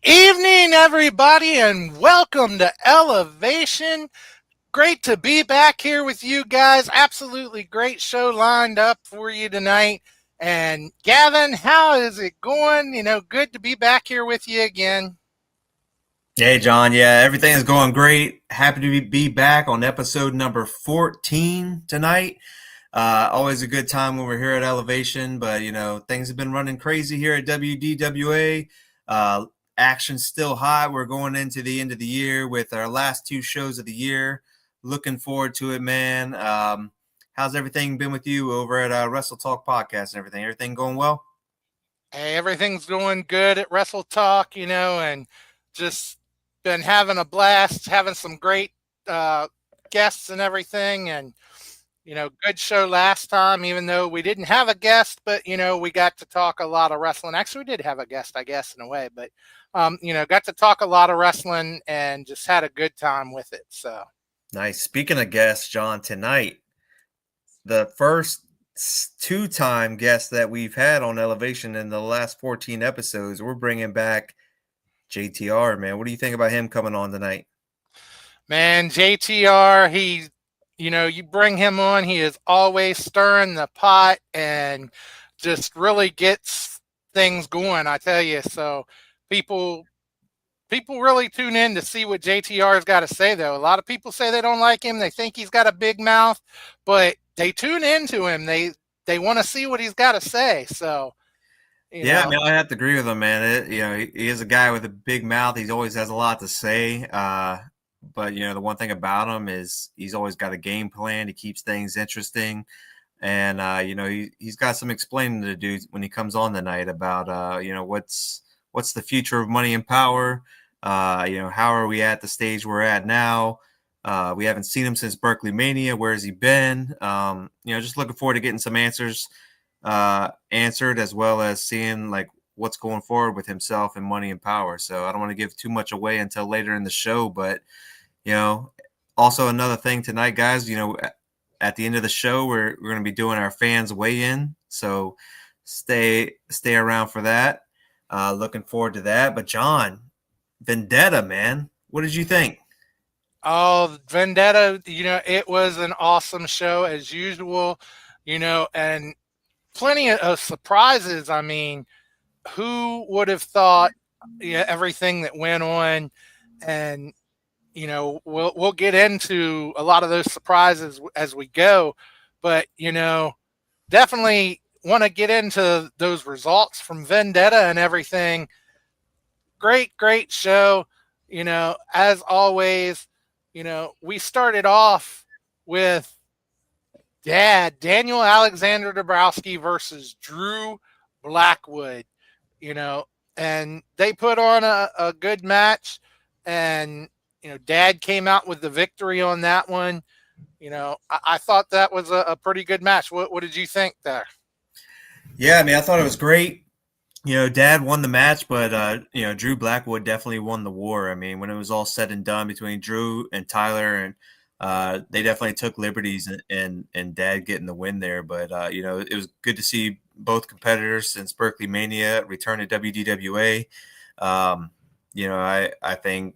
Evening, everybody, and welcome to Elevation. Great to be back here with you guys. Absolutely great show lined up for you tonight. And Gavin, how is it going? Good to be back here with you again. Hey, John. Yeah, everything is going great. Happy to be back on episode number 14 tonight. Always a good time when we're here at Elevation, but things have been running crazy here at WDWA. Uh, Action's still high. We're going into the end of the year with our last two shows of the year. Looking forward to it, man. How's everything been with you over at Wrestle Talk Podcast and everything? Everything going well? Hey, everything's going good at Wrestle Talk, and just been having a blast, having some great uh, guests and everything. And good show last time, even though we didn't have a guest, but, we got to talk a lot of wrestling. Actually, we did have a guest, I guess, in a way, but, got to talk a lot of wrestling and just had a good time with it. So Nice. Speaking of guests, John, tonight, the first two-time guest that we've had on Elevation in the last 14 episodes, we're bringing back JTR, man. What do you think about him coming on tonight? man, JTR, you bring him on, he is always stirring the pot and just really gets things going, I tell you. So people really tune in to see what JTR's got to say, though. A lot of people say they don't like him. They think he's got a big mouth, but they tune into him. They want to see what he's got to say. So, Yeah, I mean, I have to agree with him, man. He is a guy with a big mouth. He always has a lot to say. But the one thing about him is he's always got a game plan. He keeps things interesting, and he's got some explaining to do when he comes on tonight about what's the future of money and power. How are we at the stage we're at now? We haven't seen him since Berkeley Mania. Where has he been? Just looking forward to getting some answers answered, as well as seeing like what's going forward with himself and money and power. So I don't want to give too much away until later in the show, but also another thing tonight, guys, at the end of the show, we're going to be doing our fans weigh in. So stay around for that. Looking forward to that. But John, Vendetta, man, what did you think? oh, Vendetta, it was an awesome show as usual, and plenty of surprises. I mean, who would have thought everything that went on? And we'll get into a lot of those surprises as we go, but definitely want to get into those results from Vendetta and everything. Great show. As always, we started off with Daniel Alexander Dabrowski versus Drew Blackwood, and they put on a good match, and Dad came out with the victory on that one. I thought that was a pretty good match. What did you think there? Yeah, I mean, I thought it was great. Dad won the match, but Drew Blackwood definitely won the war. I mean, when it was all said and done between Drew and Tyler, and they definitely took liberties and Dad getting the win there. But it was good to see both competitors since Berkeley Mania return to WDWA. I think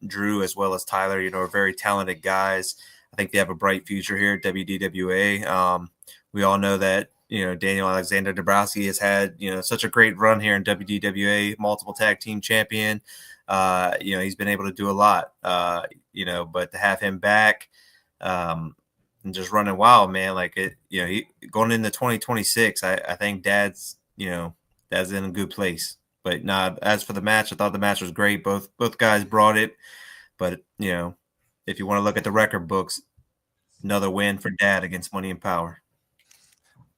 Drew as well as Tyler, are very talented guys. I think they have a bright future here at WDWA. We all know that Daniel Alexander Dabrowski has had such a great run here in WDWA, multiple tag team champion. He's been able to do a lot. But to have him back and just running wild, man, like it, going into 2026, I think Dad's in a good place. But as for the match, I thought the match was great. Both guys brought it. But if you want to look at the record books, another win for Dad against Money and Power.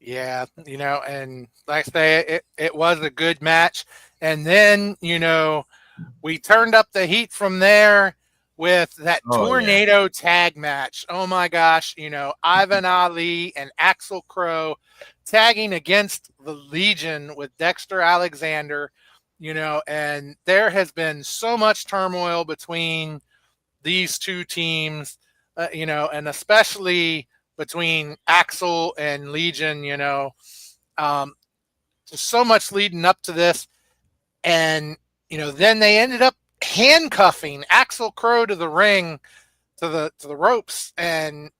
Yeah, and like I say, it was a good match. And then, we turned up the heat from there with that Oh yeah. tornado tag match. Oh my gosh, Ivan Ali and Axel Crow tagging against the Legion with Dexter Alexander, and there has been so much turmoil between these two teams, and especially between Axel and Legion, um, just so much leading up to this. And then they ended up handcuffing Axel Crow to the ring, to the ropes, and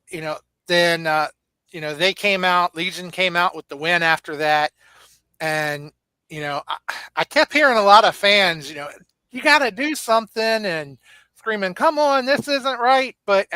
you know, then they came out. Legion came out with the win after that, and I kept hearing a lot of fans, you got to do something, and screaming, "Come on, this isn't right!" But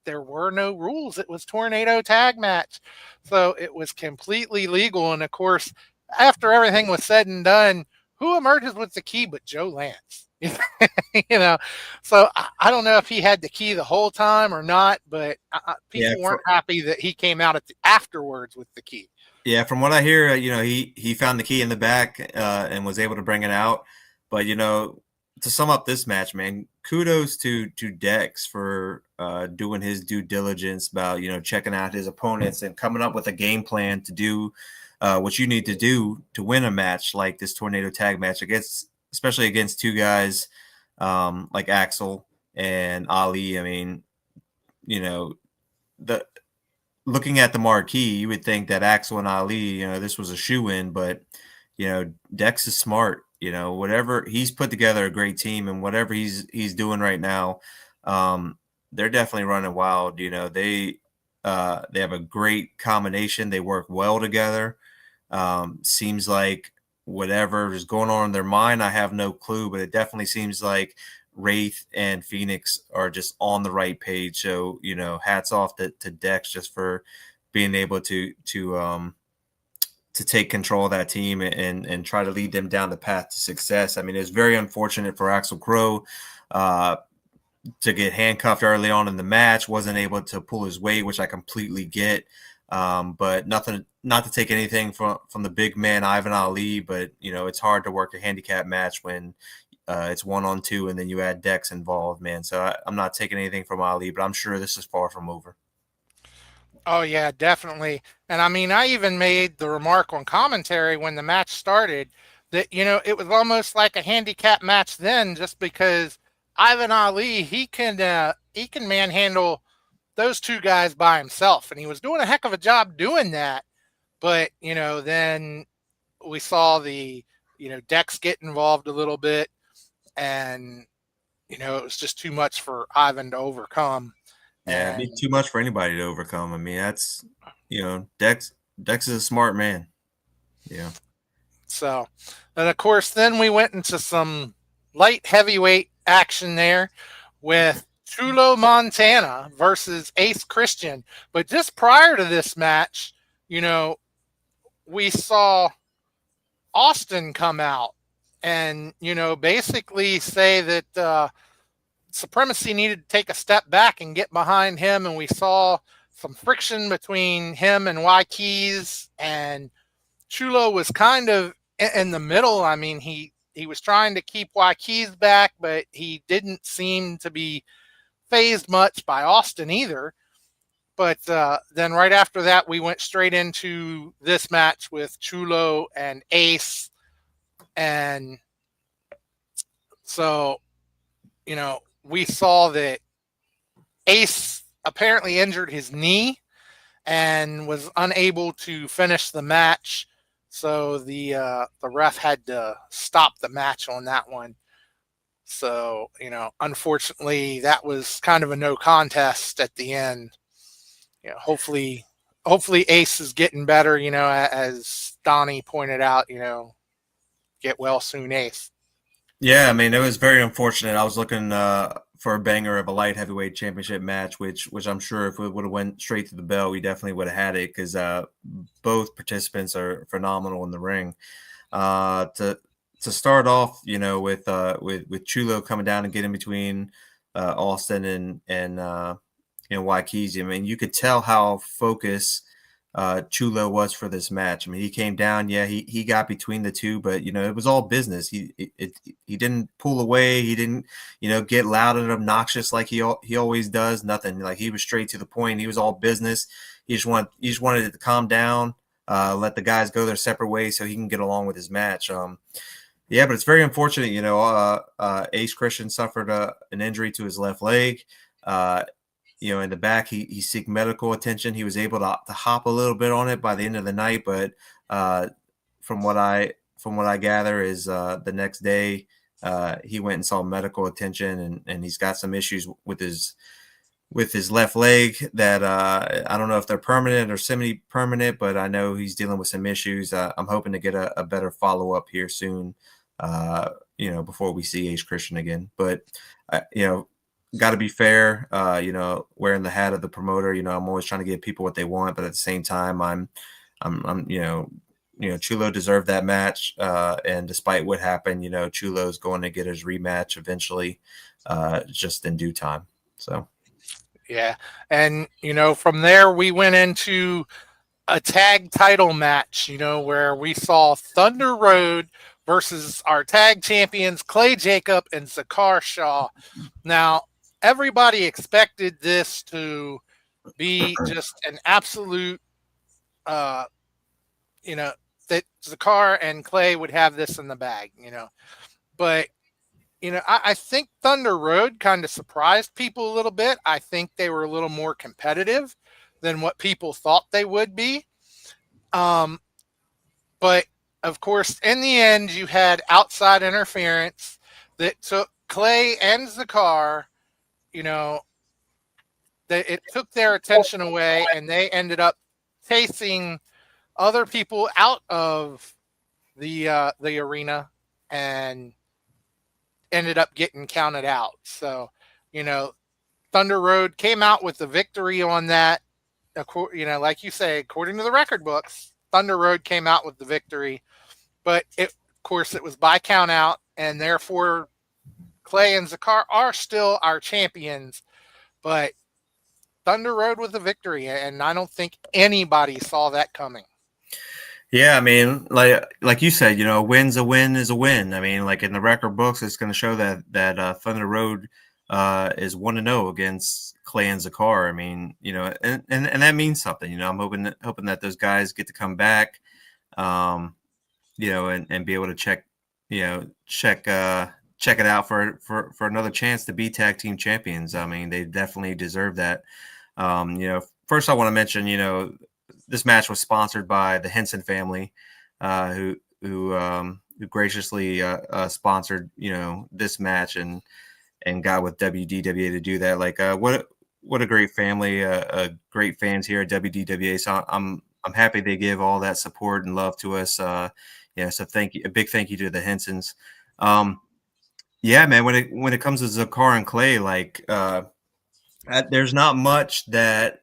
there were no rules. It was tornado tag match, so it was completely legal. And of course, after everything was said and done, who emerges with the key but Joe Lance? you know, so I don't know if he had the key the whole time or not, but Yeah, people weren't happy that he came out afterwards with the key. yeah. From what I hear, he found the key in the back and was able to bring it out. But to sum up this match, man, kudos to Dex for doing his due diligence about checking out his opponents and coming up with a game plan to do what you need to do to win a match like this tornado tag match especially against two guys like Axel and Ali. I mean, the looking at the marquee, you would think that Axel and Ali, this was a shoe-in, but Dex is smart. Whatever he's put together a great team, and whatever he's doing right now, they're definitely running wild. They have a great combination. They work well together. Seems like whatever is going on in their mind, I have no clue, but it definitely seems like Wraith and Phoenix are just on the right page. So, hats off to Dex just for being able to take control of that team and try to lead them down the path to success. I mean, it's very unfortunate for Axel Crow to get handcuffed early on in the match, wasn't able to pull his weight, which I completely get. But not to take anything from the big man, Ivan Ali, but, it's hard to work a handicap match when it's 1-on-2 and then you add Dex involved, man. So I'm not taking anything from Ali, but I'm sure this is far from over. Oh yeah, definitely. And I mean, I even made the remark on commentary when the match started that it was almost like a handicap match then, just because Ivan Ali he can manhandle those two guys by himself, and he was doing a heck of a job doing that. But then we saw the Dex get involved a little bit, and it was just too much for Ivan to overcome. Yeah, it'd be too much for anybody to overcome. I mean, that's Dex is a smart man. Yeah. So, and of course, then we went into some light heavyweight action there with Chulo Montana versus Ace Christian. But just prior to this match, we saw Austin come out and basically say that Supremacy needed to take a step back and get behind him, and we saw some friction between him and Y Keys, and Chulo was kind of in the middle. I mean, he was trying to keep Y Keys back, but he didn't seem to be phased much by Austin either. But then right after that, we went straight into this match with Chulo and Ace. And so, we saw that Ace apparently injured his knee and was unable to finish the match. So the ref had to stop the match on that one. So, unfortunately, that was kind of a no contest at the end. Hopefully Ace is getting better, as Donnie pointed out, get well soon, Ace. Yeah, I mean, it was very unfortunate. I was looking for a banger of a light heavyweight championship match, which I'm sure if we would have went straight to the bell, we definitely would have had it, because both participants are phenomenal in the ring. To start off, with Chulo coming down and getting between Austin and Y Keys. I mean, you could tell how focused Chulo was for this match. I mean, he came down, yeah, he got between the two, but it was all business. He didn't pull away, he didn't get loud and obnoxious like he always does. Nothing. Like, he was straight to the point. He was all business. He just wanted it to calm down, let the guys go their separate ways so he can get along with his match. Yeah, but it's very unfortunate. Ace Christian suffered an injury to his left leg. In the back, he seeked medical attention. He was able to hop a little bit on it by the end of the night, but from what from what I gather, is the next day he went and saw medical attention, and he's got some issues with his left leg that I don't know if they're permanent or semi-permanent, but I know he's dealing with some issues. I'm hoping to get a better follow-up here soon, before we see Ace Christian again. But, got to be fair, wearing the hat of the promoter. I'm always trying to give people what they want, but at the same time, Chulo deserved that match. And despite what happened, Chulo's going to get his rematch eventually, just in due time. So. Yeah. And, from there we went into a tag title match, where we saw Thunder Road versus our tag champions, Clay Jacob and Zakar Shaw. Now, everybody expected this to be just an absolute, that Zakar and Clay would have this in the bag, But I think Thunder Road kind of surprised people a little bit. I think they were a little more competitive than what people thought they would be. But of course, in the end, you had outside interference that took Clay and Zakar, it took their attention away, and they ended up chasing other people out of the arena and ended up getting counted out. So, Thunder Road came out with the victory on that. Like you say, according to the record books, Thunder Road came out with the victory, but of course it was by count out, and therefore Clay and Zakar are still our champions, but Thunder Road with the victory, and I don't think anybody saw that coming. Yeah, I mean, like you said, a win's a win is a win. I mean, like in the record books, it's going to show that Thunder Road is 1-0 against Clay and Zakar. I mean, and that means something. I'm hoping that those guys get to come back, and be able to check it out for another chance to be tag team champions. I mean, they definitely deserve that. First I want to mention, this match was sponsored by the Henson family, who graciously sponsored this match and got with WDWA to do that. Like what a great family, great fans here at WDWA. So I'm happy they give all that support and love to us. So thank you, a big thank you to the Hensons. Yeah, man. When it comes to Zakar and Clay, like there's not much that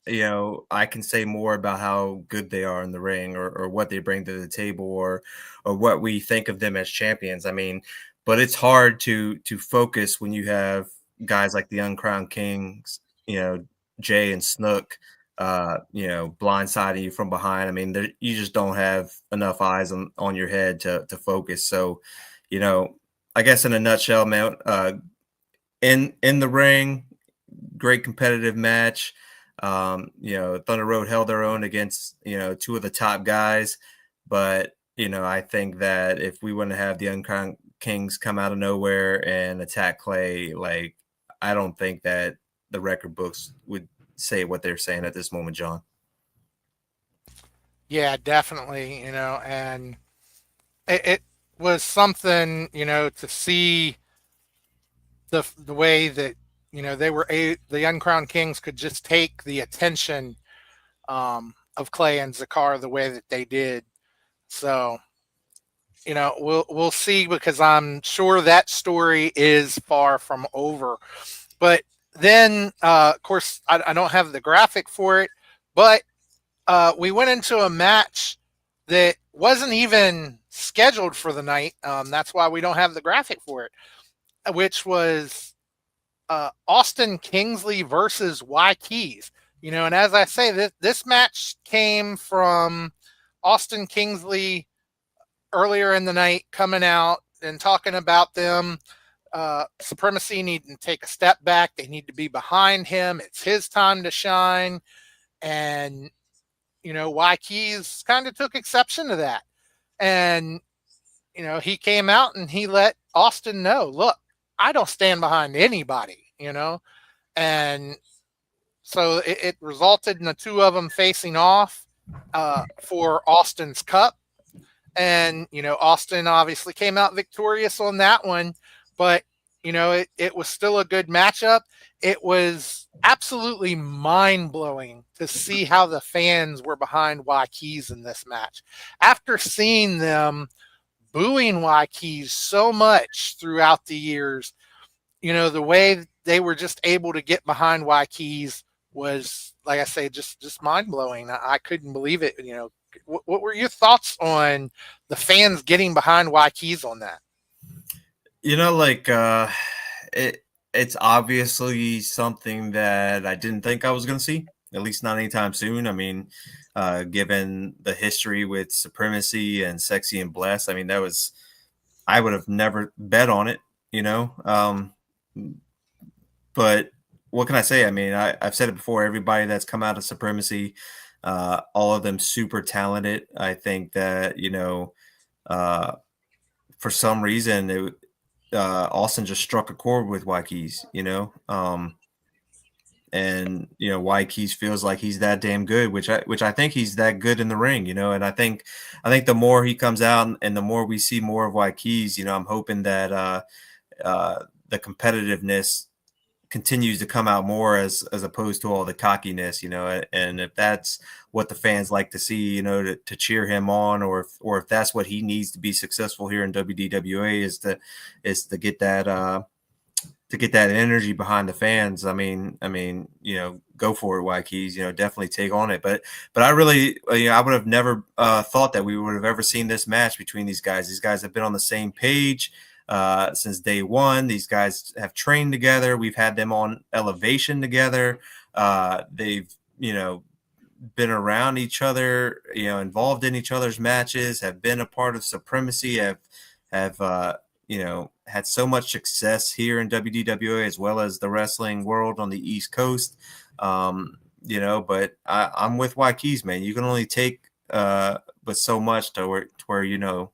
I can say more about how good they are in the ring or what they bring to the table or what we think of them as champions. I mean, but it's hard to focus when you have guys like the Uncrowned Kings, Jay and Snook, blindsiding you from behind. I mean, you just don't have enough eyes on your head to focus. So, I guess in a nutshell, man, in the ring, great competitive match. Thunder Road held their own against, two of the top guys. But, I think that if we wouldn't have the Uncrowned Kings come out of nowhere and attack Clay, like, I don't think that the record books would say what they're saying at this moment, John. Yeah, definitely, and it was something, to see the way that, the Uncrowned Kings could just take the attention of Clay and Zakar the way that they did. So, we'll see, because I'm sure that story is far from over. But then, of course, I don't have the graphic for it, but we went into a match that wasn't even scheduled for the night. That's why we don't have the graphic for it, which was Austin Kingsley versus Y Keys. And as I say, this match came from Austin Kingsley earlier in the night coming out and talking about them. Supremacy needing to take a step back. They need to be behind him. It's his time to shine. And, Y Keys kind of took exception to that. And, he came out and he let Austin know, look, I don't stand behind anybody, and so it resulted in the two of them facing off for Austin's Cup. And, Austin obviously came out victorious on that one, but, it was still a good matchup. It was absolutely mind blowing to see how the fans were behind Waikis in this match. After seeing them booing Waikis so much throughout the years, the way they were just able to get behind Waikis was, like I say, just mind blowing. I couldn't believe it. What were your thoughts on the fans getting behind Waikis on that? Like it's obviously something that I didn't think I was going to see, at least not anytime soon. I mean, given the history with Supremacy and Sexy and Blessed, I mean, I would have never bet on it, you know. But what can I say? I mean, I've said it before. Everybody that's come out of Supremacy, all of them super talented. I think that uh, for some reason, Austin just struck a chord with Waikis, and Waikis feels like he's that damn good, which I think he's that good in the ring, and I think the more he comes out and the more we see more of Waikis, I'm hoping that the competitiveness continues to come out more as opposed to all the cockiness, and if that's what the fans like to see, to cheer him on, or if that's what he needs to be successful here in WDWA is to get that energy behind the fans. I mean, go for it, Waikis. Definitely take on it. But I really, I would have never thought that we would have ever seen this match between these guys. These guys have been on the same page since day one. These guys have trained together. We've had them on Elevation together. They've been around each other, involved in each other's matches, have been a part of Supremacy, have had so much success here in WDWA as well as the wrestling world on the East Coast. But I'm with Waikis, man. You can only take but so much to where you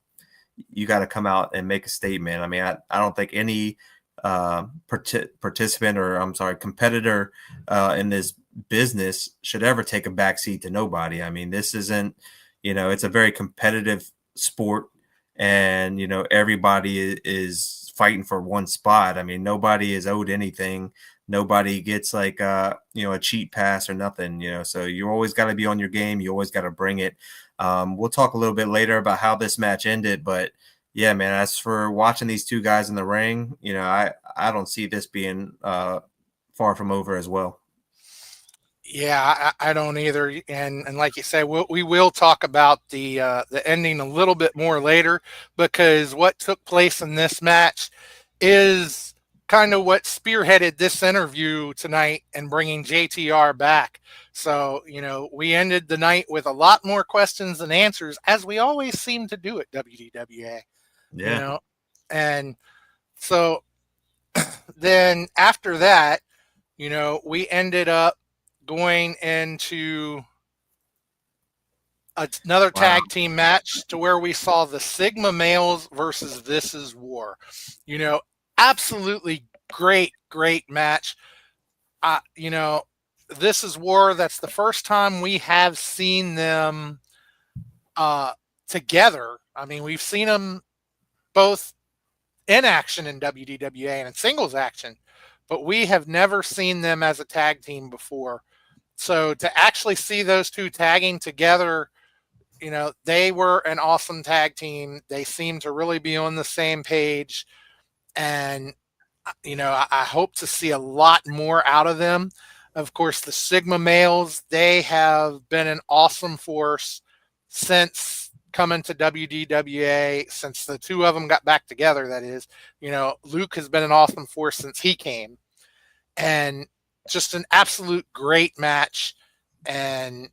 got to come out and make a statement. I mean, I don't think any participant, or I'm sorry, competitor in this business should ever take a backseat to nobody. I mean, this isn't, it's a very competitive sport, and everybody is fighting for one spot. I mean, nobody is owed anything. Nobody gets like a cheat pass or nothing. So you always got to be on your game. You always got to bring it. We'll talk a little bit later about how this match ended, but yeah, man, as for watching these two guys in the ring, I don't see this being far from over as well. Yeah, I don't either. And like you say, we will talk about the ending a little bit more later, because what took place in this match is kind of what spearheaded this interview tonight and bringing JTR back. So, we ended the night with a lot more questions than answers, as we always seem to do at WDWA, Yeah. And so then after that, we ended up going into another Wow. tag team match to where we saw the Sigma males versus This Is War. Absolutely great match. This Is War. That's the first time we have seen them together. I mean, we've seen them both in action in WDWA and in singles action, but we have never seen them as a tag team before. So to actually see those two tagging together, they were an awesome tag team. They seem to really be on the same page. And, I hope to see a lot more out of them. Of course, the Sigma males, they have been an awesome force since coming to WDWA, since the two of them got back together, that is. Luke has been an awesome force since he came. And just an absolute great match. And,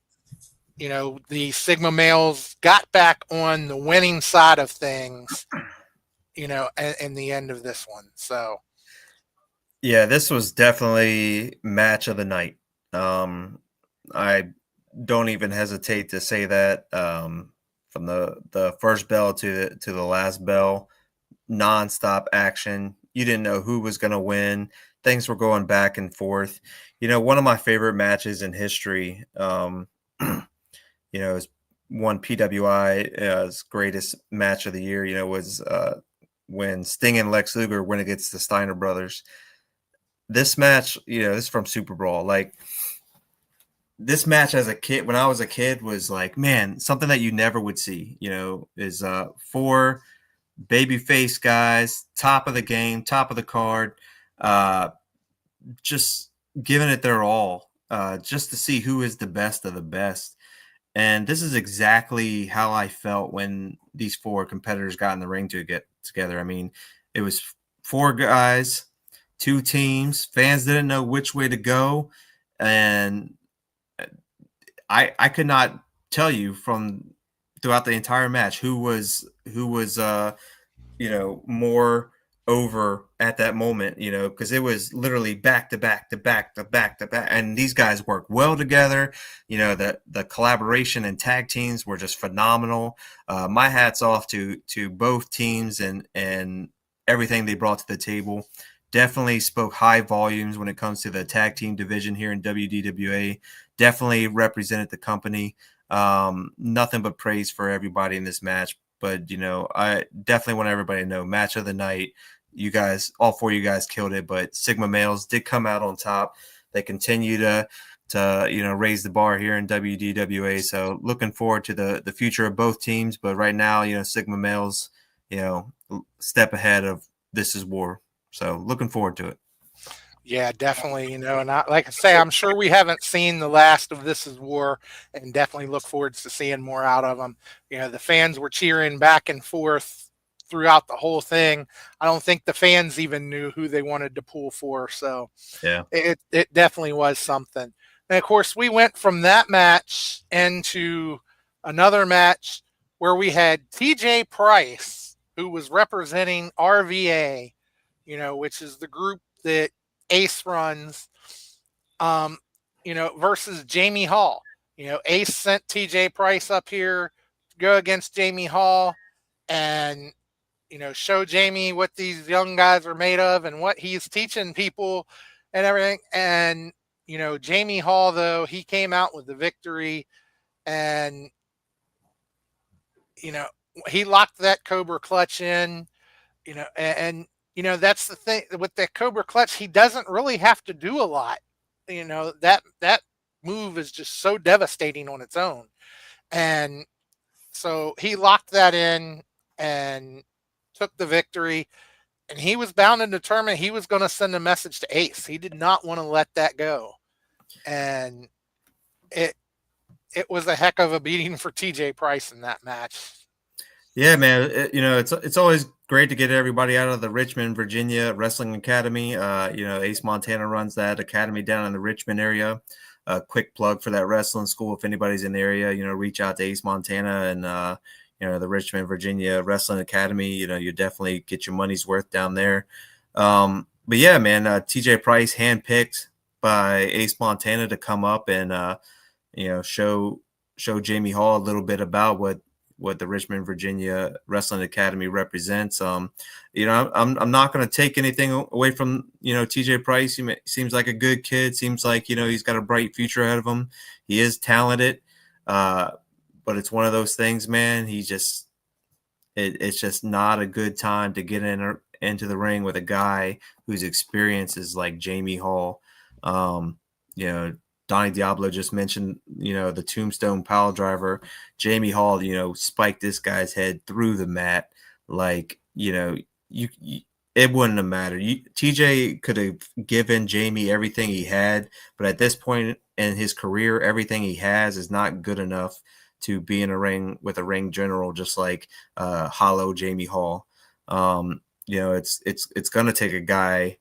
the Sigma males got back on the winning side of things, in the end of this one. So, Yeah, this was definitely match of the night. I don't even hesitate to say that. From the first bell to the last bell, nonstop action. You didn't know who was going to win. Things were going back and forth. One of my favorite matches in history, is won PWI's greatest match of the year, was when Sting and Lex Luger went against the Steiner brothers. This match, this is from Super Brawl. Like, this match as a kid, when I was a kid, was like, man, something that you never would see, is four babyface guys, top of the game, top of the card, just giving it their all, just to see who is the best of the best. And this is exactly how I felt when these four competitors got in the ring to get together. I mean, it was four guys, two teams. Fans didn't know which way to go, and I could not tell you from throughout the entire match who was more over at that moment, because it was literally back to back to back to back to back, and these guys work well together. The collaboration and tag teams were just phenomenal. My hat's off to both teams and everything they brought to the table. Definitely spoke high volumes when it comes to the tag team division here in WDWA. Definitely represented the company. Nothing but praise for everybody in this match. But, I definitely want everybody to know, match of the night, you guys, all four of you guys killed it, but Sigma Males did come out on top. They continue to raise the bar here in WDWA. So looking forward to the future of both teams. But right now, Sigma Males, step ahead of This Is War. So looking forward to it. Yeah, definitely. And like I say, I'm sure we haven't seen the last of This Is War, and definitely look forward to seeing more out of them. The fans were cheering back and forth throughout the whole thing. I don't think the fans even knew who they wanted to pull for. So yeah, it definitely was something. And of course, we went from that match into another match where we had TJ Price, who was representing RVA, which is the group that Ace runs, versus Jamie Hall. Ace sent TJ Price up here to go against Jamie Hall and, show Jamie what these young guys are made of and what he's teaching people and everything. And, Jamie Hall, though, he came out with the victory and, he locked that Cobra clutch in, that's the thing with that Cobra clutch. He doesn't really have to do a lot. That move is just so devastating on its own. And so he locked that in and took the victory. And he was bound and determined he was going to send a message to Ace. He did not want to let that go. And it was a heck of a beating for TJ Price in that match. Yeah, man. It's always great to get everybody out of the Richmond, Virginia Wrestling Academy. Ace Montana runs that academy down in the Richmond area. A quick plug for that wrestling school. If anybody's in the area, reach out to Ace Montana and, the Richmond, Virginia Wrestling Academy. You definitely get your money's worth down there. But yeah, man, TJ Price handpicked by Ace Montana to come up and, show Jamie Hall a little bit about what the Richmond, Virginia Wrestling Academy represents. I'm not going to take anything away from, TJ Price. He seems like a good kid. Seems like, he's got a bright future ahead of him. He is talented. But it's one of those things, man. It's just not a good time to get into the ring with a guy whose experience is like Jamie Hall. Donnie Diablo just mentioned, the tombstone pile driver. Jamie Hall, spiked this guy's head through the mat. Like, it wouldn't have mattered. TJ could have given Jamie everything he had, but at this point in his career, everything he has is not good enough to be in a ring with a ring general, just like hollow Jamie Hall. It's going to take a guy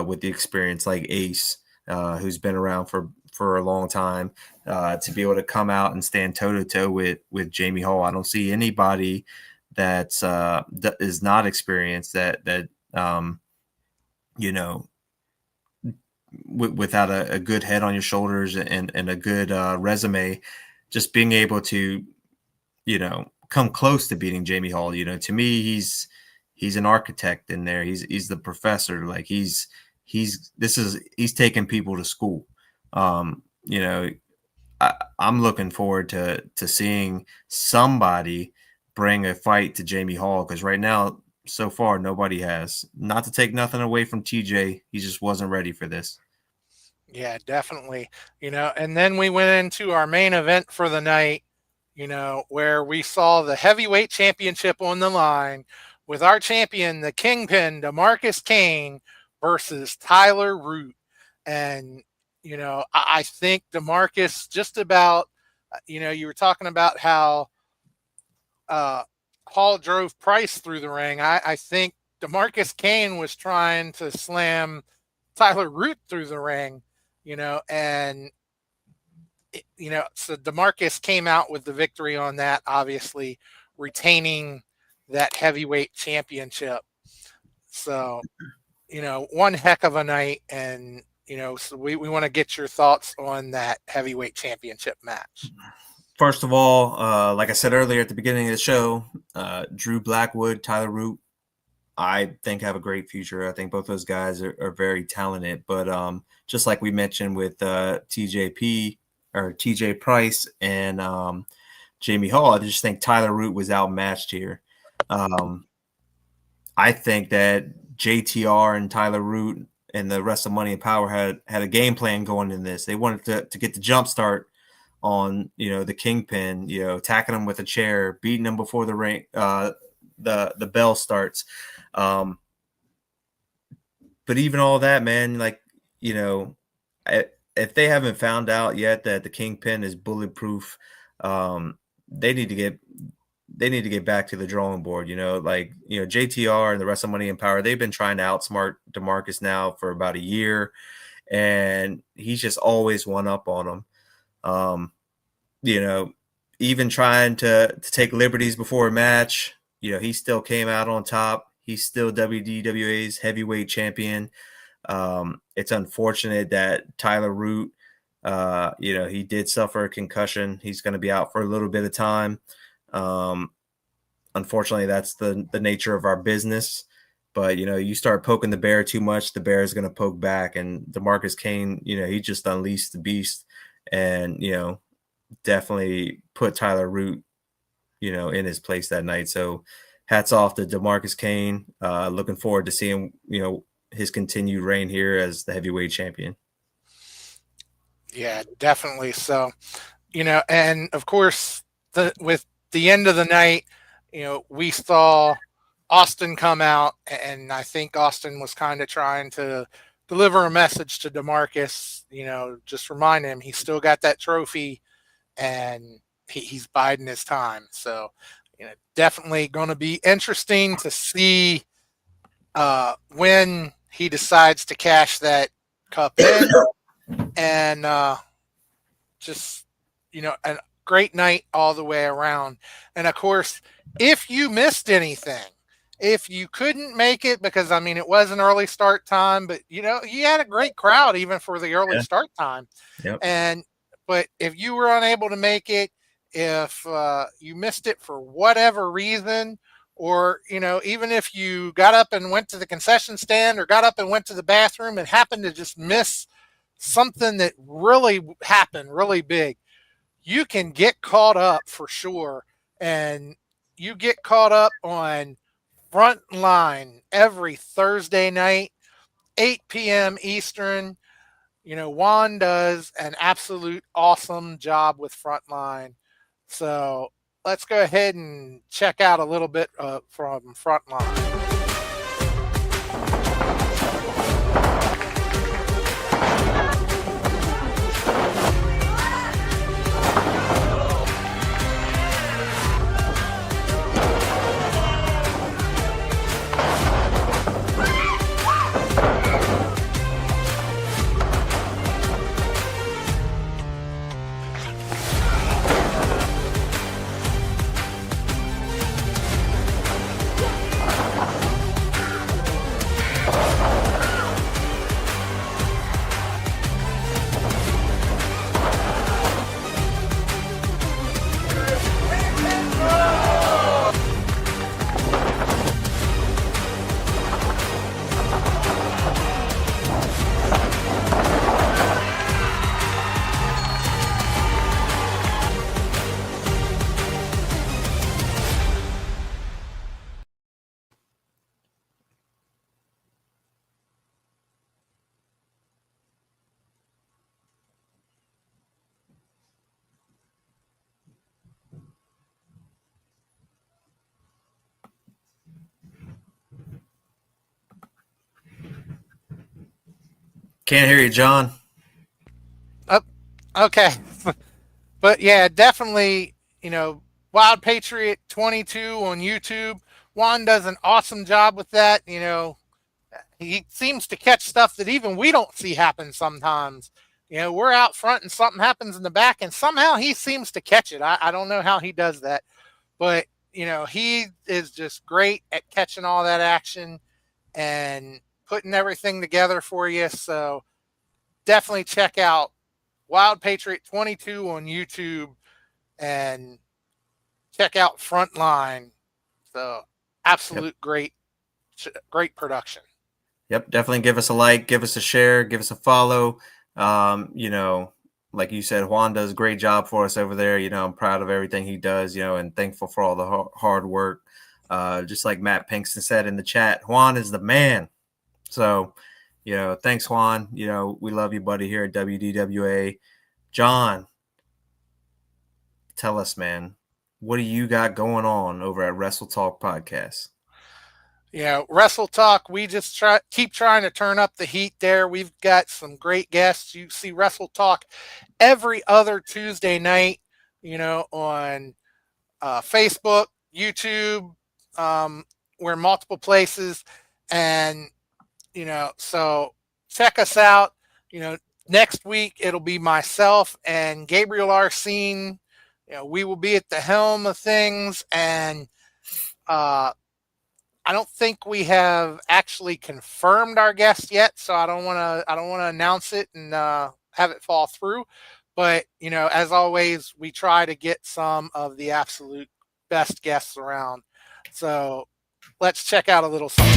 with the experience like Ace, who's been around for a long time, to be able to come out and stand toe to toe with Jamie Hall. I don't see anybody that is not experienced that without a good head on your shoulders and a good resume, just being able to, come close to beating Jamie Hall. To me, he's an architect in there. He's the professor. Like he's taking people to school. I'm looking forward to seeing somebody bring a fight to Jamie Hall, because right now, so far, nobody has. Not to take nothing away from TJ, he just wasn't ready for this. Yeah, definitely. And then we went into our main event for the night, where we saw the heavyweight championship on the line with our champion, the Kingpin, DeMarcus Kane, versus Tyler Root. And, I think DeMarcus just about, you were talking about how Hall drove Price through the ring. I think DeMarcus Kane was trying to slam Tyler Root through the ring, and so DeMarcus came out with the victory on that, obviously retaining that heavyweight championship. So, one heck of a night, and so we want to get your thoughts on that heavyweight championship match. First of all, like I said earlier at the beginning of the show, Drew Blackwood, Tyler Root, I think have a great future. I think both those guys are very talented. But just like we mentioned with TJP or TJ Price and Jamie Hall, I just think Tyler Root was outmatched here. I think that JTR and Tyler Root and the rest of Money and Power had a game plan going in this. They wanted to get the jump start on the Kingpin, attacking him with a chair, beating him before the ring, the bell starts. But even all that, man, like, if they haven't found out yet that the Kingpin is bulletproof, they need to get back to the drawing board. JTR and the rest of Money and Power, they've been trying to outsmart DeMarcus now for about a year, and he's just always one up on them. Even trying to take liberties before a match, he still came out on top. He's still WDWA's heavyweight champion. It's unfortunate that Tyler Root, he did suffer a concussion. He's going to be out for a little bit of time. Unfortunately, that's the nature of our business. But, you start poking the bear too much, the bear is going to poke back. And DeMarcus Kane, he just unleashed the beast and, definitely put Tyler Root, in his place that night. So hats off to DeMarcus Kane. Looking forward to seeing, his continued reign here as the heavyweight champion. Yeah, definitely. So, and of course, with the end of the night, we saw Austin come out, and I think Austin was kind of trying to deliver a message to DeMarcus, just remind him he's still got that trophy and he's biding his time. So, definitely going to be interesting to see when he decides to cash that cup in. And just, a great night all the way around. And of course, if you missed anything, if you couldn't make it, because it was an early start time, but you had a great crowd even for the early start time. Yep. But if you were unable to make it, if you missed it for whatever reason, or even if you got up and went to the concession stand or got up and went to the bathroom and happened to just miss something that really happened really big, you can get caught up for sure. And you get caught up on Frontline every Thursday night, 8 p.m. Eastern. Juan does an absolute awesome job with Frontline. So let's go ahead and check out a little bit from Frontline. Can't hear you, John. Oh, okay. But yeah, definitely, Wild Patriot 22 on YouTube. Juan does an awesome job with that. He seems to catch stuff that even we don't see happen sometimes. We're out front and something happens in the back, and somehow he seems to catch it. I don't know how he does that, but he is just great at catching all that action and putting everything together for you. So definitely check out Wild Patriot 22 on YouTube and check out Frontline. So absolute great production. Yep, definitely give us a like, give us a share, give us a follow. Like you said, Juan does a great job for us over there. I'm proud of everything he does, and thankful for all the hard work. Just like Matt Pinkston said in the chat, Juan is the man. So, thanks, Juan. We love you, buddy, here at WDWA. John, tell us, man, what do you got going on over at Wrestle Talk Podcast? Wrestle Talk, we just keep trying to turn up the heat there. We've got some great guests. You see Wrestle Talk every other Tuesday night, on Facebook, YouTube, we're in multiple places. And, so check us out. Next week it'll be myself and Gabriel Arsene. We will be at the helm of things, and I don't think we have actually confirmed our guest yet, so I don't want to announce it and have it fall through. But as always, we try to get some of the absolute best guests around. So let's check out a little something.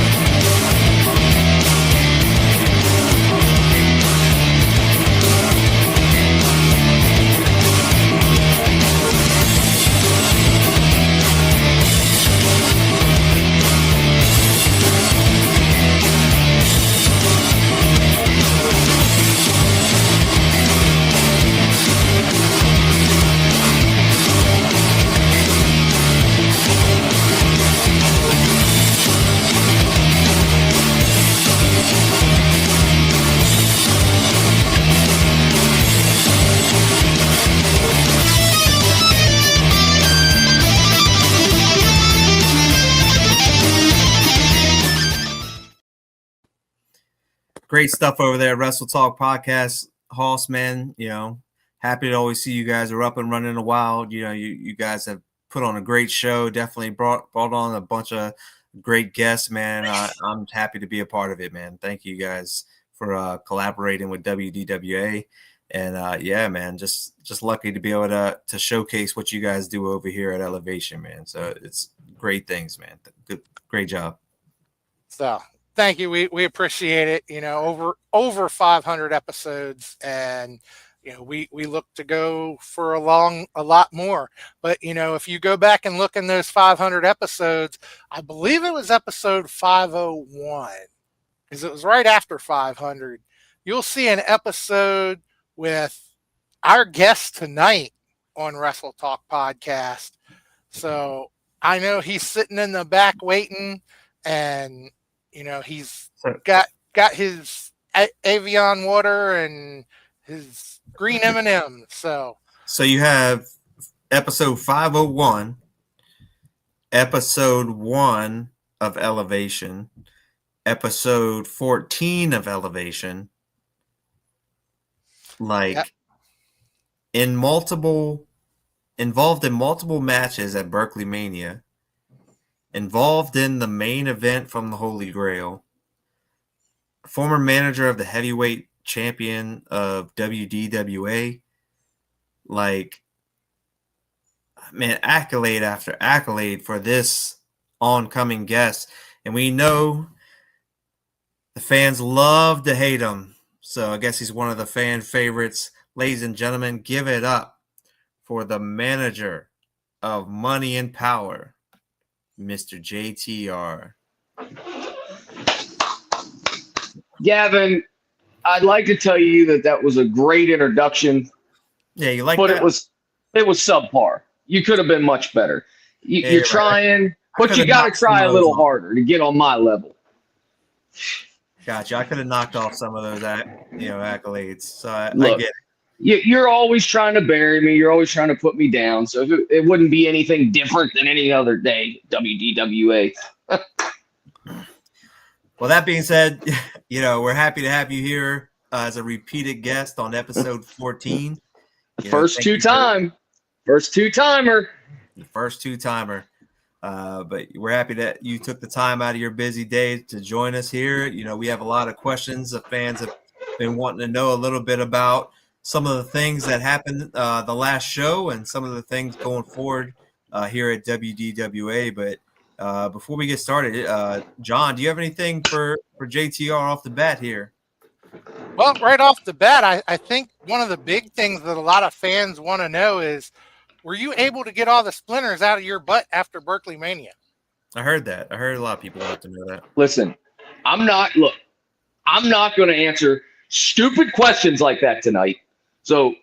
Great stuff over there, Wrestle Talk Podcast. Hoss, man, happy to always see you guys are up and running a while. You guys have put on a great show. Definitely brought on a bunch of great guests, man. I'm happy to be a part of it, man. Thank you guys for collaborating with WDWA. And yeah, man, just lucky to be able to showcase what you guys do over here at Elevation, man. So it's great things, man. Good, great job. So thank you. We appreciate it. Over 500 episodes, and we look to go for a lot more. But if you go back and look in those 500 episodes, I believe it was episode 501, because it was right after 500. You'll see an episode with our guest tonight on Wrestle Talk Podcast. So I know he's sitting in the back waiting, and he's got his Avion water and his green M&M. So you have episode 501, episode 1 of Elevation, episode 14 of Elevation, involved in multiple matches at Berkeley Mania, involved in the main event from the Holy Grail, former manager of the heavyweight champion of WDWA, man, accolade after accolade for this oncoming guest. And we know the fans love to hate him, so I guess he's one of the fan favorites. Ladies and gentlemen, give it up for the manager of Money and Power, Mr. JTR. Gavin, I'd like to tell you that was a great introduction. Yeah, you like but that? It was subpar. You could have been much better. You're trying, right. but you got to try a little harder to get on my level. Gotcha. I could have knocked off some of those, accolades. So I Look, get it. you're always trying to bury me. You're always trying to put me down. So it wouldn't be anything different than any other day, WDWA. Well, that being said, we're happy to have you here as a repeated guest on episode 14. First two-timer. The first two-timer. But we're happy that you took the time out of your busy day to join us here. We have a lot of questions the fans have been wanting to know a little bit about some of the things that happened the last show and some of the things going forward here at WDWA. But before we get started, John, do you have anything for JTR off the bat here? Well, right off the bat, I think one of the big things that a lot of fans want to know is, were you able to get all the splinters out of your butt after Berkeley Mania? I heard that. I heard a lot of people want to know that. Listen, I'm not going to answer stupid questions like that tonight. So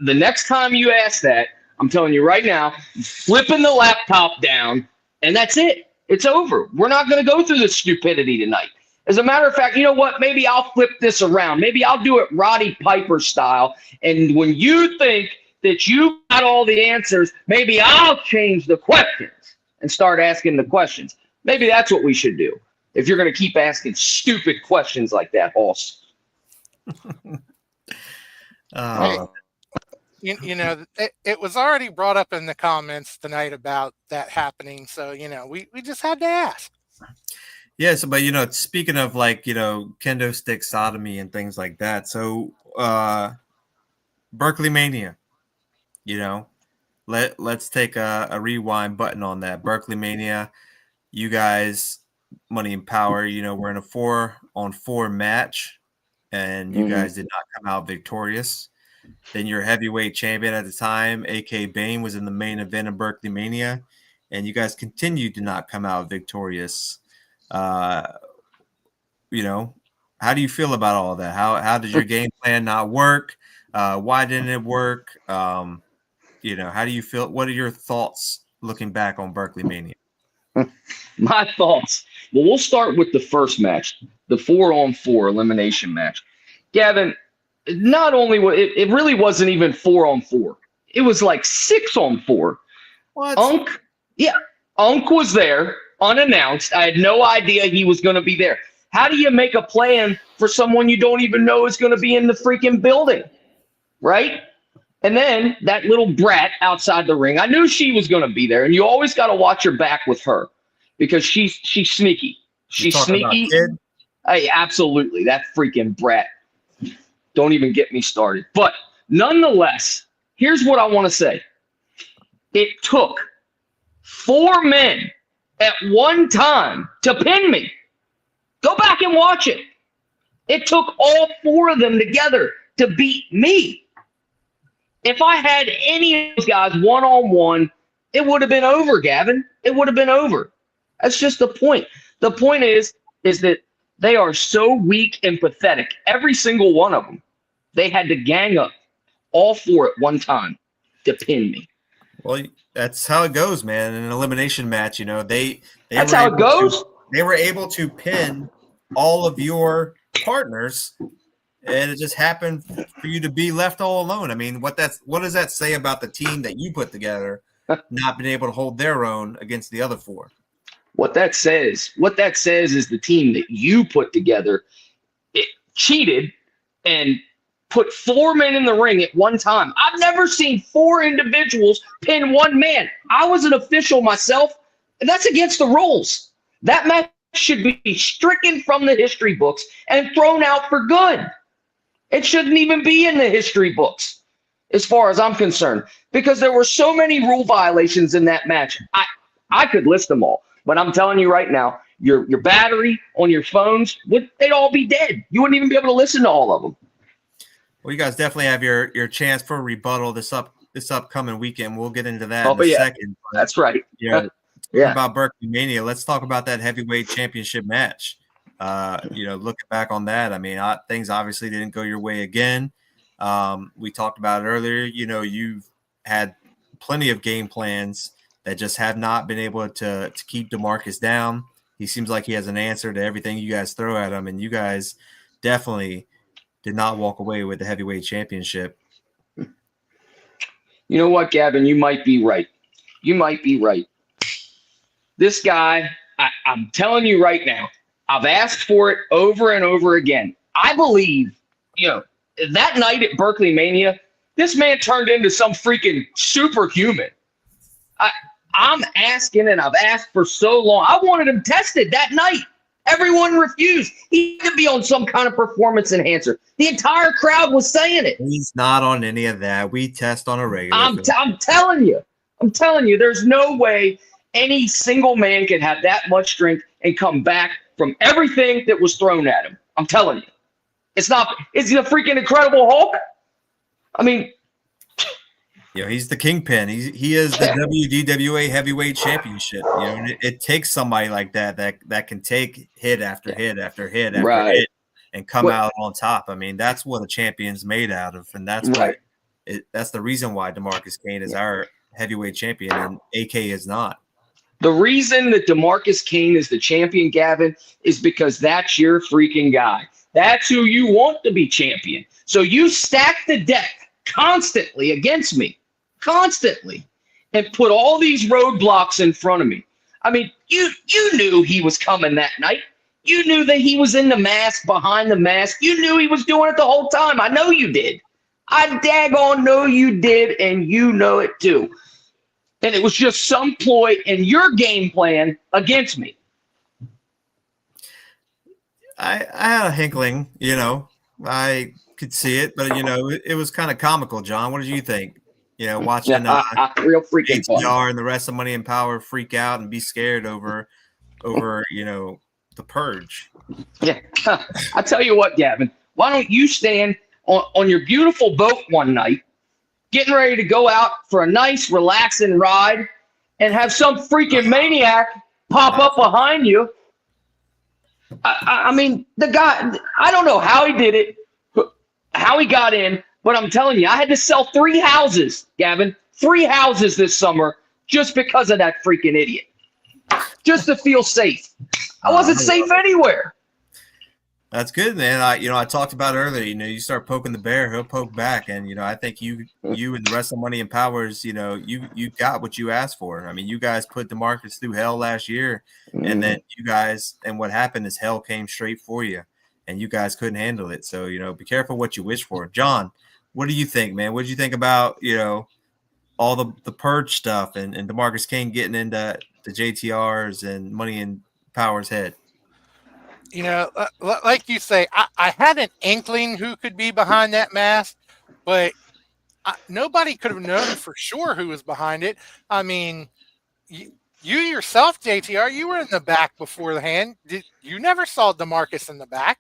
the next time you ask that, I'm telling you right now, flipping the laptop down, and that's it. It's over. We're not going to go through this stupidity tonight. As a matter of fact, you know what? Maybe I'll flip this around. Maybe I'll do it Roddy Piper style. And when you think that you got all the answers, maybe I'll change the questions and start asking the questions. Maybe that's what we should do if you're going to keep asking stupid questions like that, Hoss. It was already brought up in the comments tonight about that happening. So, we just had to ask. Yes, but, speaking of kendo stick sodomy and things like that. So Berkeley Mania, let's take a rewind button on that. Berkeley Mania, you guys, Money and Power, we're in a 4-on-4 match, and you guys did not come out victorious. Then your heavyweight champion at the time, AK Bane, was in the main event of Berkeley Mania, and you guys continued to not come out victorious. How do you feel about all that? How did your game plan not work? Why didn't it work? How do you feel? What are your thoughts looking back on Berkeley Mania? My thoughts. Well, we'll start with the first match, the 4-on-4 elimination match. Gavin, not only it really wasn't even 4-on-4. It was like 6-on-4. What? Unk was there unannounced. I had no idea he was going to be there. How do you make a plan for someone you don't even know is going to be in the freaking building? Right? And then that little brat outside the ring, I knew she was going to be there. And you always got to watch your back with her because she's sneaky. She's sneaky. Hey, absolutely. That freaking brat. Don't even get me started. But nonetheless, here's what I want to say. It took 4 men at one time to pin me. Go back and watch it. It took all 4 of them together to beat me. If I had any of those guys one-on-one, it would have been over, Gavin. It would have been over. That's just the point. The point is that they are so weak and pathetic. Every single one of them. They had to gang up, all 4 at one time, to pin me. Well, that's how it goes, man. In an elimination match, that's how it goes. They were able to pin all of your partners, and it just happened for you to be left all alone. I mean, what does that say about the team that you put together, not being able to hold their own against the other 4? What that says is the team that you put together, it cheated and put 4 men in the ring at one time. I've never seen 4 individuals pin 1 man. I was an official myself, and that's against the rules. That match should be stricken from the history books and thrown out for good. It shouldn't even be in the history books, as far as I'm concerned, because there were so many rule violations in that match. I could list them all, but I'm telling you right now, your battery on your phones, they'd all be dead. You wouldn't even be able to listen to all of them. Well, you guys definitely have your chance for a rebuttal this upcoming weekend. We'll get into that in a second. That's right. Yeah. About Berkeley Mania, let's talk about that heavyweight championship match. Looking back on that, I mean, things obviously didn't go your way again. We talked about it earlier. You've had plenty of game plans that just have not been able to keep DeMarcus down. He seems like he has an answer to everything you guys throw at him, and you guys definitely did not walk away with the heavyweight championship. You know what, Gavin? You might be right. You might be right. This guy, I'm telling you right now, I've asked for it over and over again. I believe, that night at Berkeley Mania, this man turned into some freaking superhuman. I'm asking, and I've asked for so long. I wanted him tested that night. Everyone refused. He could be on some kind of performance enhancer. The entire crowd was saying it. He's not on any of that. We test on a regular. I'm telling you, there's no way any single man can have that much strength and come back from everything that was thrown at him. I'm telling you. It's he the freaking Incredible Hulk? I mean, he's the kingpin. He is the WDWA Heavyweight Championship. And it takes somebody like that can take hit after hit after hit after hit and come out on top. I mean, that's what a champion's made out of, and that's that's the reason why DeMarcus Kane is our heavyweight champion and AK is not. The reason that DeMarcus Kane is the champion, Gavin, is because that's your freaking guy. That's who you want to be champion. So you stack the deck constantly against me, constantly, and put all these roadblocks in front of me. I mean, you knew he was coming that night. You knew that he was in the mask, behind the mask. You knew he was doing it the whole time. I know you did. I daggone know you did, and you know it too. And it was just some ploy in your game plan against me. I had a hinkling, I could see it, but it was kind of comical. John, what did you think? Watching real freaking JTR and the rest of Money and Power freak out and be scared over the purge. Yeah, I tell you what, Gavin. Why don't you stand on your beautiful boat one night, getting ready to go out for a nice, relaxing ride, and have some freaking maniac pop up behind you? I mean, the guy, I don't know how he did it, how he got in, but I'm telling you, I had to sell 3 houses, Gavin, 3 houses this summer just because of that freaking idiot, just to feel safe. I wasn't safe anywhere. That's good, man. I talked about earlier, you start poking the bear, he'll poke back. And, I think you and the rest of Money and Powers, you got what you asked for. I mean, you guys put DeMarcus through hell last year, and then and what happened is hell came straight for you, and you guys couldn't handle it. So, be careful what you wish for. John, what do you think, man? What did you think about, all the purge stuff and DeMarcus Kane getting into the JTRs and Money and Powers head? Like you say, I had an inkling who could be behind that mask, but nobody could have known for sure who was behind it. I mean, you yourself, JTR, you were in the back before the hand. You never saw DeMarcus in the back.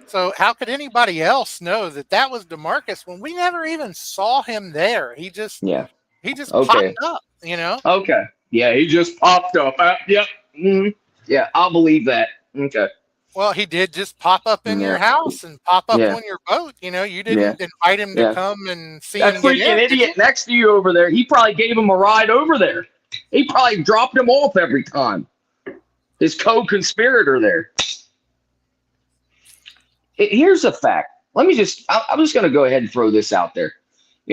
So how could anybody else know that was DeMarcus when we never even saw him there? He just popped up, Okay. Yeah, he just popped up. Yep. Mm-hmm. Yeah, I'll believe that. Okay. Well, he did just pop up in your house and pop up on your boat. You didn't invite him to come and see that him. That freaking idiot next to you over there, he probably gave him a ride over there. He probably dropped him off every time. His co-conspirator there. Here's a fact. I'm just going to go ahead and throw this out there.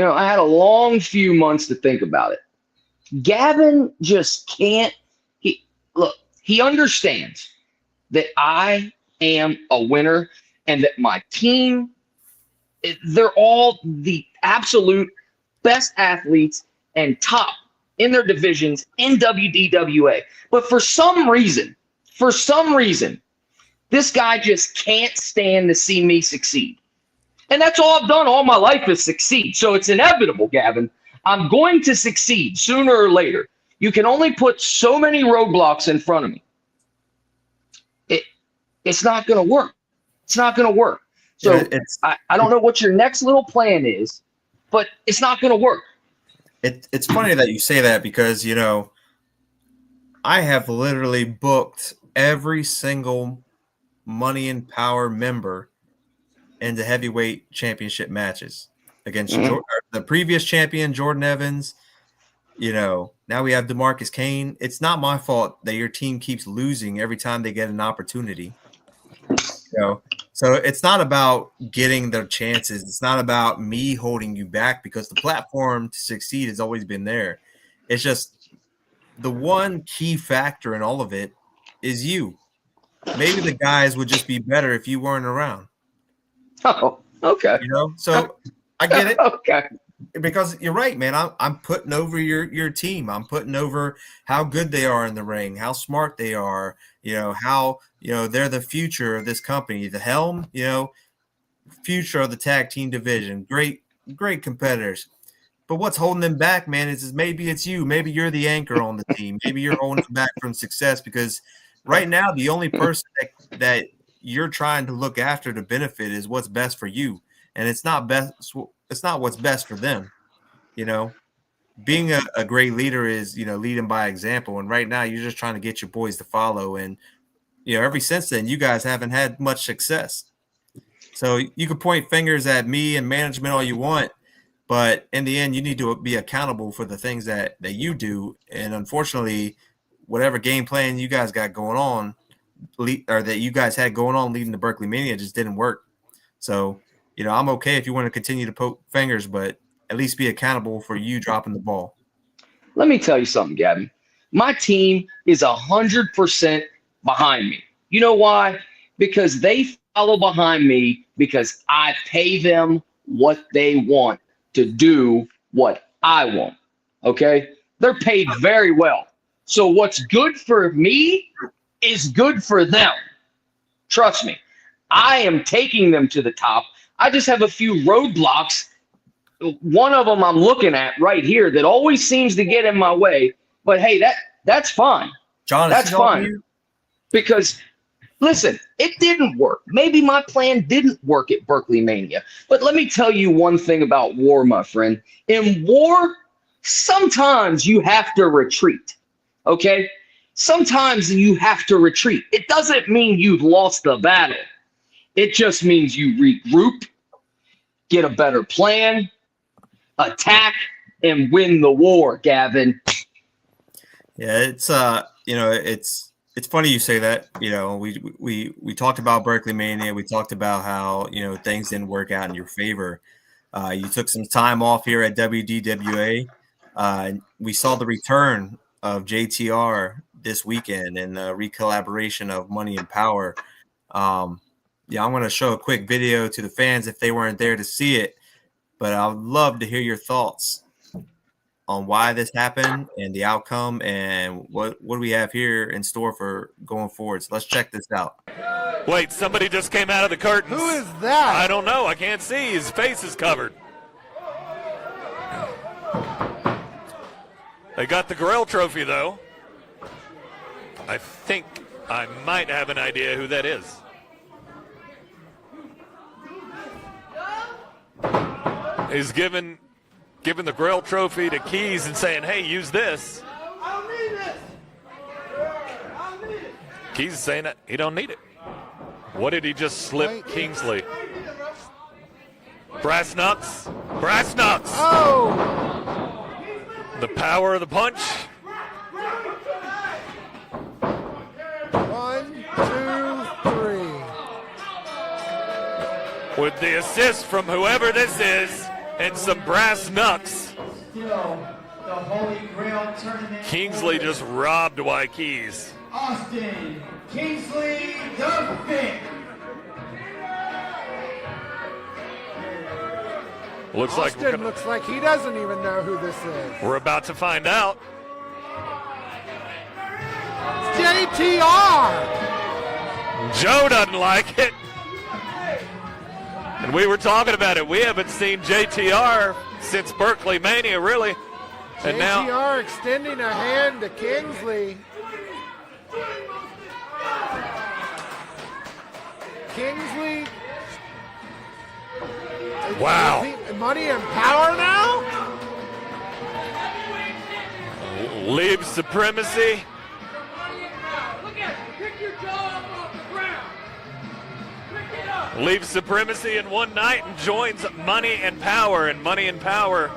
I had a long few months to think about it. Gavin just can't. He understands that I am a winner and that my team, they're all the absolute best athletes and top in their divisions in WDWA. But for some reason, this guy just can't stand to see me succeed. And that's all I've done all my life is succeed. So it's inevitable, Gavin. I'm going to succeed sooner or later. You can only put so many roadblocks in front of me. It's not going to work. It's not going to work. So I don't know what your next little plan is, but it's not going to work. It's funny that you say that because, I have literally booked every single Money and Power member into heavyweight championship matches against the previous champion, Jordan Evans, Now we have DeMarcus Kane. It's not my fault that your team keeps losing every time they get an opportunity. So it's not about getting their chances. It's not about me holding you back, because the platform to succeed has always been there. It's just the one key factor in all of it is you. Maybe the guys would just be better if you weren't around. Oh, okay. So I get it. Okay. Because you're right, man. I'm putting over your team. I'm putting over how good they are in the ring, how smart they are, how they're the future of this company, the helm, future of the tag team division. Great competitors. But what's holding them back, man, is maybe it's you. Maybe you're the anchor on the team. Maybe you're holding them back from success, because right now the only person that you're trying to look after to benefit is what's best for you, and it's not what's best for them. Being a great leader is leading by example, and right now you're just trying to get your boys to follow, and ever since then you guys haven't had much success. So you can point fingers at me and management all you want, but in the end you need to be accountable for the things that you do. And unfortunately, whatever game plan you guys got going on, or that you guys had going on leading to Berkeley Mania, just didn't work. So I'm okay if you want to continue to poke fingers, but at least be accountable for you dropping the ball. Let me tell you something, Gavin. My team is 100% behind me. You know why? Because they follow behind me because I pay them what they want to do what I want. Okay? They're paid very well. So what's good for me is good for them. Trust me. I am taking them to the top. I just have a few roadblocks. One of them I'm looking at right here that always seems to get in my way. But hey, that's fine. John, that's fine. Because listen, it didn't work. Maybe my plan didn't work at Berkeley Mania. But let me tell you one thing about war, my friend. In war, sometimes you have to retreat. Okay? Sometimes you have to retreat. It doesn't mean you've lost the battle. It just means you regroup, get a better plan, attack, and win the war, Gavin. Yeah, it's it's funny you say that. We talked about Berkeley Mania. We talked about how things didn't work out in your favor. You took some time off here at WDWA. We saw the return of JTR this weekend and the recollaboration of Money and Power. I'm going to show a quick video to the fans if they weren't there to see it, but I would love to hear your thoughts on why this happened and the outcome, and what do we have here in store for going forward. So let's check this out. Wait, somebody just came out of the curtains. Who is that? I don't know. I can't see. His face is covered. They got the Grail trophy, though. I think I might have an idea who that is. He's given the Grail trophy to Keys and saying, hey, use this. I don't need this. I don't need it. Keys is saying that he don't need it. What did he just slip Kingsley? Brass knucks. Brass knucks. Oh! The power of the punch. 1, 2, 3. With the assist from whoever this is and some brass knucks. Still, the Holy Grail tournament. Kingsley just robbed Keys. Austin Kingsley the Fifth. Looks like Looks like he doesn't even know who this is. we're about to find out. JTR! Joe doesn't like it. And we were talking about it. We haven't seen JTR since Berkeley Mania, really. And JTR now extending a hand to Kingsley. Kingsley. Wow. Money and Power now? leaves supremacy. Leaves supremacy in one night and joins Money and Power. And Money and Power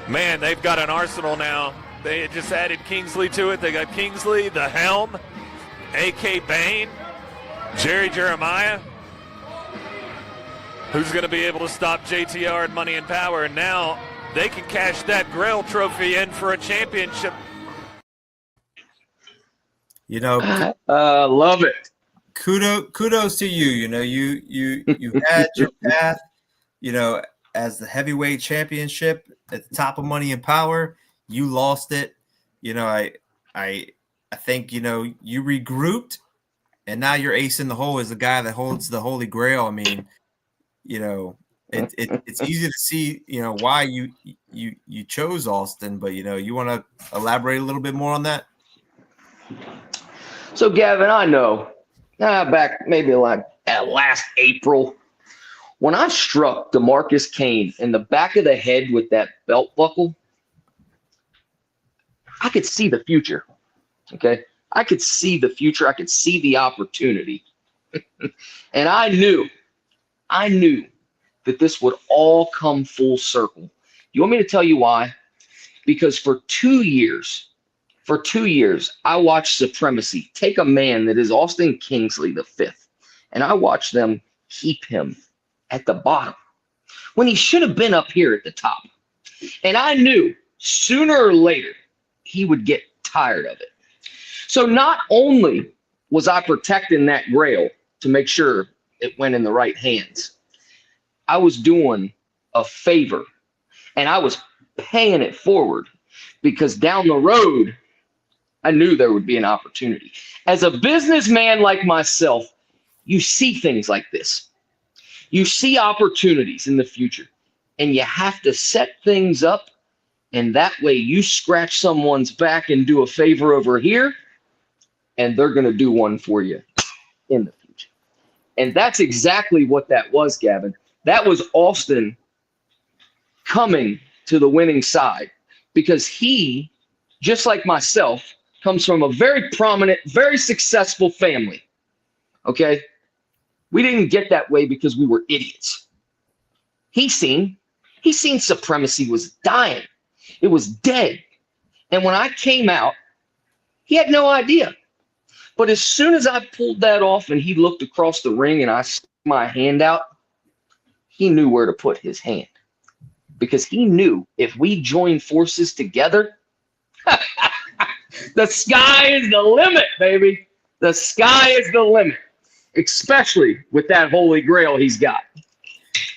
Man, they've got an arsenal now. They just added Kingsley to it. They got Kingsley, the Helm, A.K. Bain, Jerry Jeremiah. Who's going to be able to stop JTR and Money and Power? And now they can cash that Grail trophy in for a championship. You know, love it. Kudos to you. You know, you had your path, you know, as the heavyweight championship at the top of Money and Power. You lost it. You know, I think, you know, you regrouped, and now you're ace in the hole as the guy that holds the Holy Grail. I mean, you know, it's easy to see, you know, why you chose Austin, but, you know, you want to elaborate a little bit more on that? So, Gavin, I know back maybe like last April, when I struck DeMarcus Kane in the back of the head with that belt buckle, I could see the future. Okay. I could see the future. I could see the opportunity. And I knew that this would all come full circle. You want me to tell you why? Because for 2 years, I watched Supremacy take a man that is Austin Kingsley the fifth, and I watched them keep him at the bottom when he should have been up here at the top. And I knew sooner or later he would get tired of it. So not only was I protecting that grail to make sure it went in the right hands, I was doing a favor, and I was paying it forward, because down the road, I knew there would be an opportunity. As a businessman like myself, you see things like this. You see opportunities in the future, and you have to set things up, and that way you scratch someone's back and do a favor over here, and they're going to do one for you in the future. And that's exactly what that was, Gavin. That was Austin coming to the winning side, because he, just like myself, comes from a very prominent, very successful family. Okay? We didn't get that way because we were idiots. He seen Supremacy was dying. It was dead. And when I came out, he had no idea. But as soon as I pulled that off and he looked across the ring and I stuck my hand out, he knew where to put his hand. Because he knew if we joined forces together, the sky is the limit, baby. The sky is the limit, especially with that Holy Grail he's got.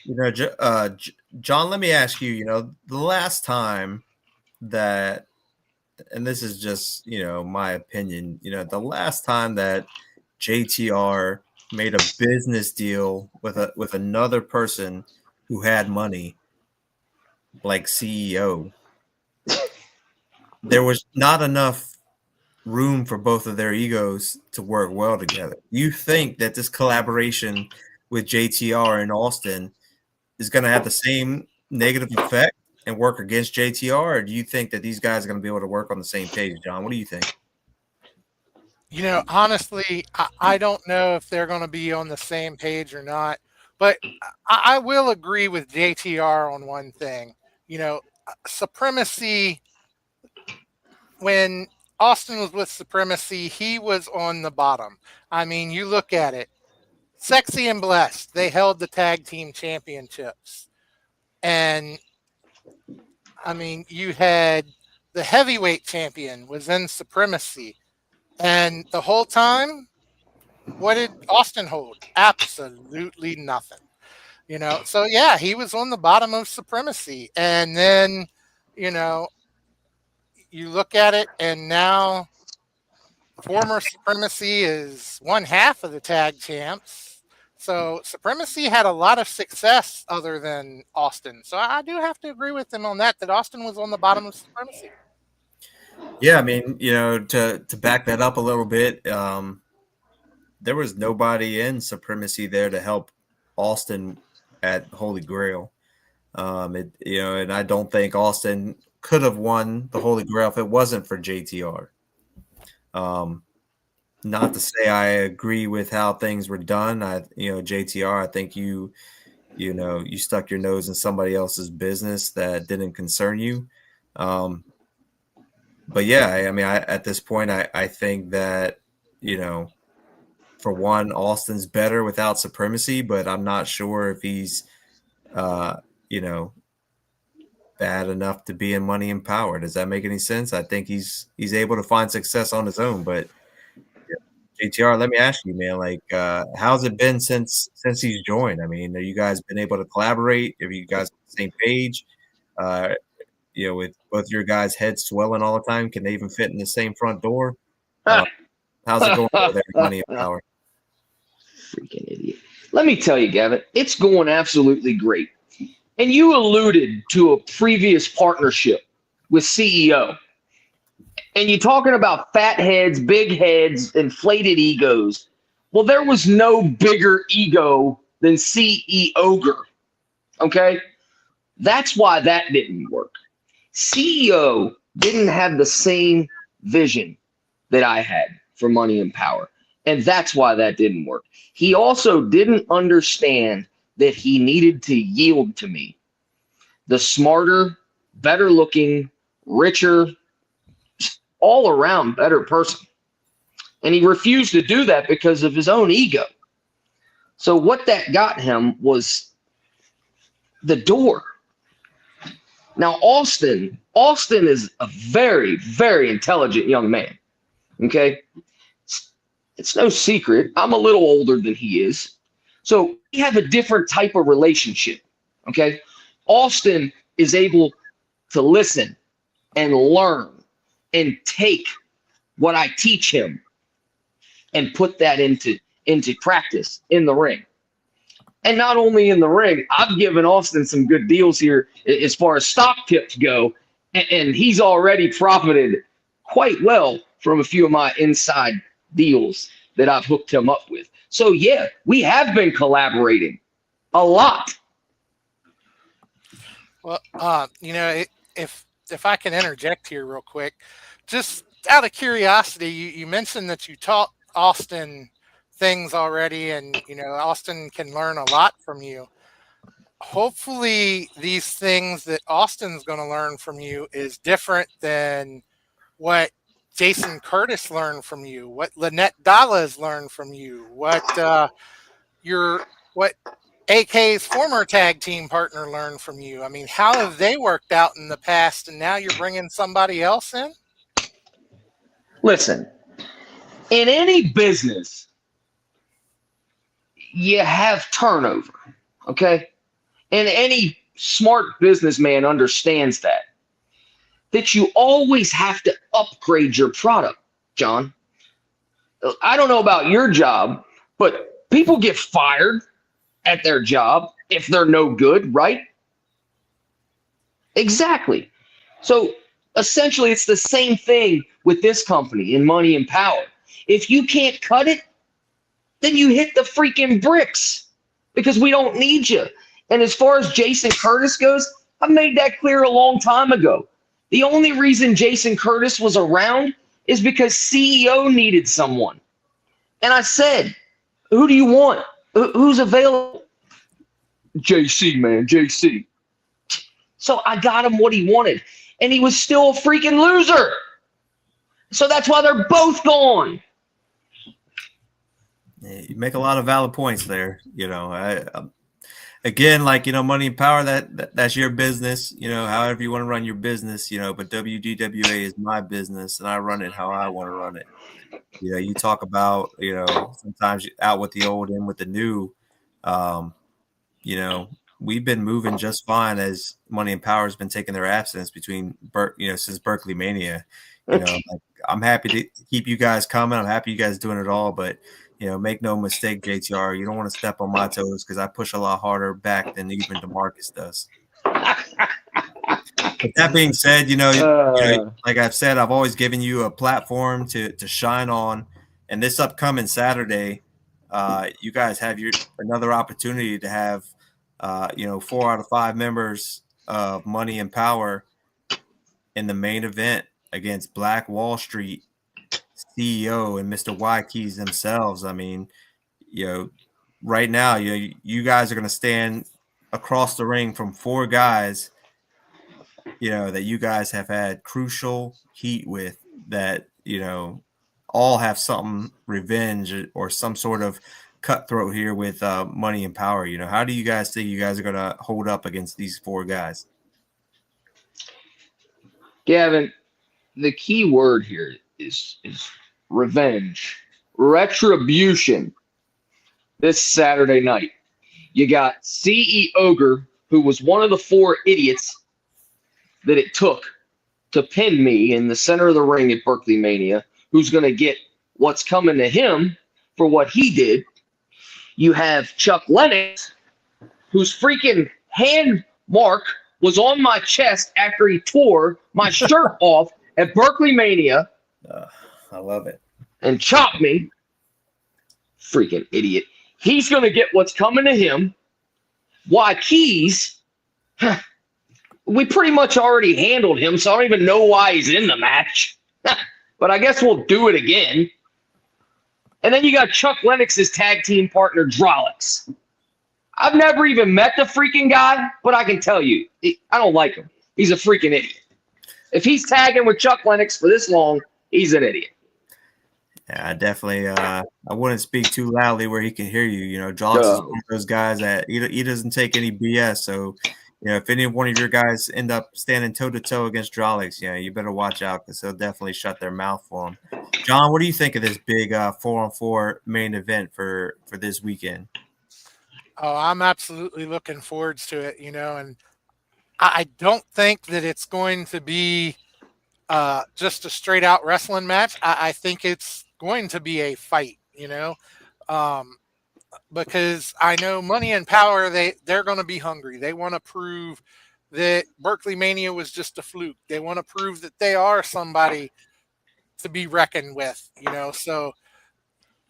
You know, John, let me ask you, you know, the last time that, and this is just, you know, my opinion, you know, the last time that JTR made a business deal with another person who had money, like CEO, there was not enough room for both of their egos to work well together. You think that this collaboration with JTR and Austin is going to have the same negative effect and work against JTR, or do you think that these guys are going to be able to work on the same page, John? What do you think? You know, honestly, I don't know if they're going to be on the same page or not, but I will agree with JTR on one thing. You know, Supremacy, when Austin was with Supremacy, he was on the bottom. I mean, you look at it. Sexy and Blessed, they held the tag team championships. And, I mean, you had the heavyweight champion was in Supremacy. And the whole time, what did Austin hold? Absolutely nothing. You know, so yeah, he was on the bottom of Supremacy. And then, you know, you look at it, and now former Supremacy is one half of the tag champs. So Supremacy had a lot of success other than Austin. So I do have to agree with him on that Austin was on the bottom of Supremacy. Yeah, I mean, you know, to back that up a little bit, there was nobody in Supremacy there to help Austin at Holy Grail. You know, and I don't think Austin could have won the Holy Grail if it wasn't for JTR. Not to say I agree with how things were done. JTR, I think you stuck your nose in somebody else's business that didn't concern you. But yeah, I mean, at this point, I think that, you know, for one, Austin's better without supremacy, but I'm not sure if he's, you know, bad enough to be in Money and Power. Does that make any sense? I think he's able to find success on his own. But JTR, let me ask you, man, like, how's it been since he's joined? I mean, have you guys been able to collaborate? Have you guys on the same page? Uh, you know, with both your guys' heads swelling all the time, can they even fit in the same front door? Uh, how's it going over there, Money and Power? Freaking idiot. Let me tell you, Gavin, it's going absolutely great. And you alluded to a previous partnership with CEO. And you're talking about fat heads, big heads, inflated egos. Well, there was no bigger ego than CEO. Okay? That's why that didn't work. CEO didn't have the same vision that I had for Money and Power. And that's why that didn't work. He also didn't understand that he needed to yield to me. The smarter, better looking, richer, all around better person. And he refused to do that because of his own ego. So what that got him was the door. Now, Austin is a very, very intelligent young man. Okay? It's no secret. I'm a little older than he is. So we have a different type of relationship. Okay? Austin is able to listen and learn and take what I teach him and put that into practice in the ring. And not only in the ring, I've given Austin some good deals here as far as stock tips go, and he's already profited quite well from a few of my inside deals that I've hooked him up with. So yeah, we have been collaborating a lot. Well, you know, if I can interject here real quick, just out of curiosity, you mentioned that you taught Austin things already, and you know Austin can learn a lot from you. Hopefully, these things that Austin's going to learn from you is different than what Jason Curtis learned from you, what Lynette Dalla has learned from you, what AK's former tag team partner learned from you. I mean, how have they worked out in the past, and now you're bringing somebody else in? Listen, in any business, you have turnover, okay? And any smart businessman understands that you always have to upgrade your product, John. I don't know about your job, but people get fired at their job if they're no good, right? Exactly. So essentially, it's the same thing with this company in Money and Power. If you can't cut it, then you hit the freaking bricks because we don't need you. And as far as Jason Curtis goes, I made that clear a long time ago. The only reason Jason Curtis was around is because CEO needed someone. And I said, who do you want? Who's available? JC, man, JC. So I got him what he wanted. And he was still a freaking loser. So that's why they're both gone. You make a lot of valid points there. You know, again, like, you know, Money and Power, that's your business, you know, however you want to run your business, you know, but WDWA is my business and I run it how I want to run it. You know, you talk about, you know, sometimes out with the old, in with the new. You know, we've been moving just fine as Money and Power has been taking their absence between, you know, since Berkeley Mania. You know, like, I'm happy to keep you guys coming. I'm happy you guys doing it all, but you know, make no mistake, JTR, you don't want to step on my toes because I push a lot harder back than even DeMarcus does. But that being said, you know, like I've said, I've always given you a platform to shine on. And this upcoming Saturday, you guys have another opportunity to have, you know, 4 out of 5 members of Money and Power in the main event against Black Wall Street CEO and Mr. Y Keys themselves. I mean, you know, right now, you guys are going to stand across the ring from 4 guys that you guys have had crucial heat with that, all have something revenge or some sort of cutthroat here with money and power. How do you guys think you guys are going to hold up against these 4 guys? Gavin, the key word here is revenge, retribution. This Saturday night, you got CE Ogre, who was one of the 4 idiots that it took to pin me in the center of the ring at Berkeley Mania, who's going to get what's coming to him for what he did. You have Chuck Lennox, whose freaking hand mark was on my chest after he tore my shirt off at Berkeley Mania. I love it. And chopped me. Freaking idiot. He's going to get what's coming to him. Why, Keys, we pretty much already handled him, so I don't even know why he's in the match. But I guess we'll do it again. And then you got Chuck Lennox's tag team partner, Drolix. I've never even met the freaking guy, but I can tell you, I don't like him. He's a freaking idiot. If he's tagging with Chuck Lennox for this long, he's an idiot. Yeah, I definitely. I wouldn't speak too loudly where he can hear you. Drolix is one of those guys that he doesn't take any BS. So, if any one of your guys end up standing toe to toe against Drolix, you better watch out because they'll definitely shut their mouth for him. John, what do you think of this big 4-on-4 main event for this weekend? Oh, I'm absolutely looking forward to it. And I don't think that it's going to be just a straight out wrestling match. I think it's going to be a fight, because I know Money and Power, they're going to be hungry. They want to prove that Berkeley Mania was just a fluke. They want to prove that they are somebody to be reckoned with, so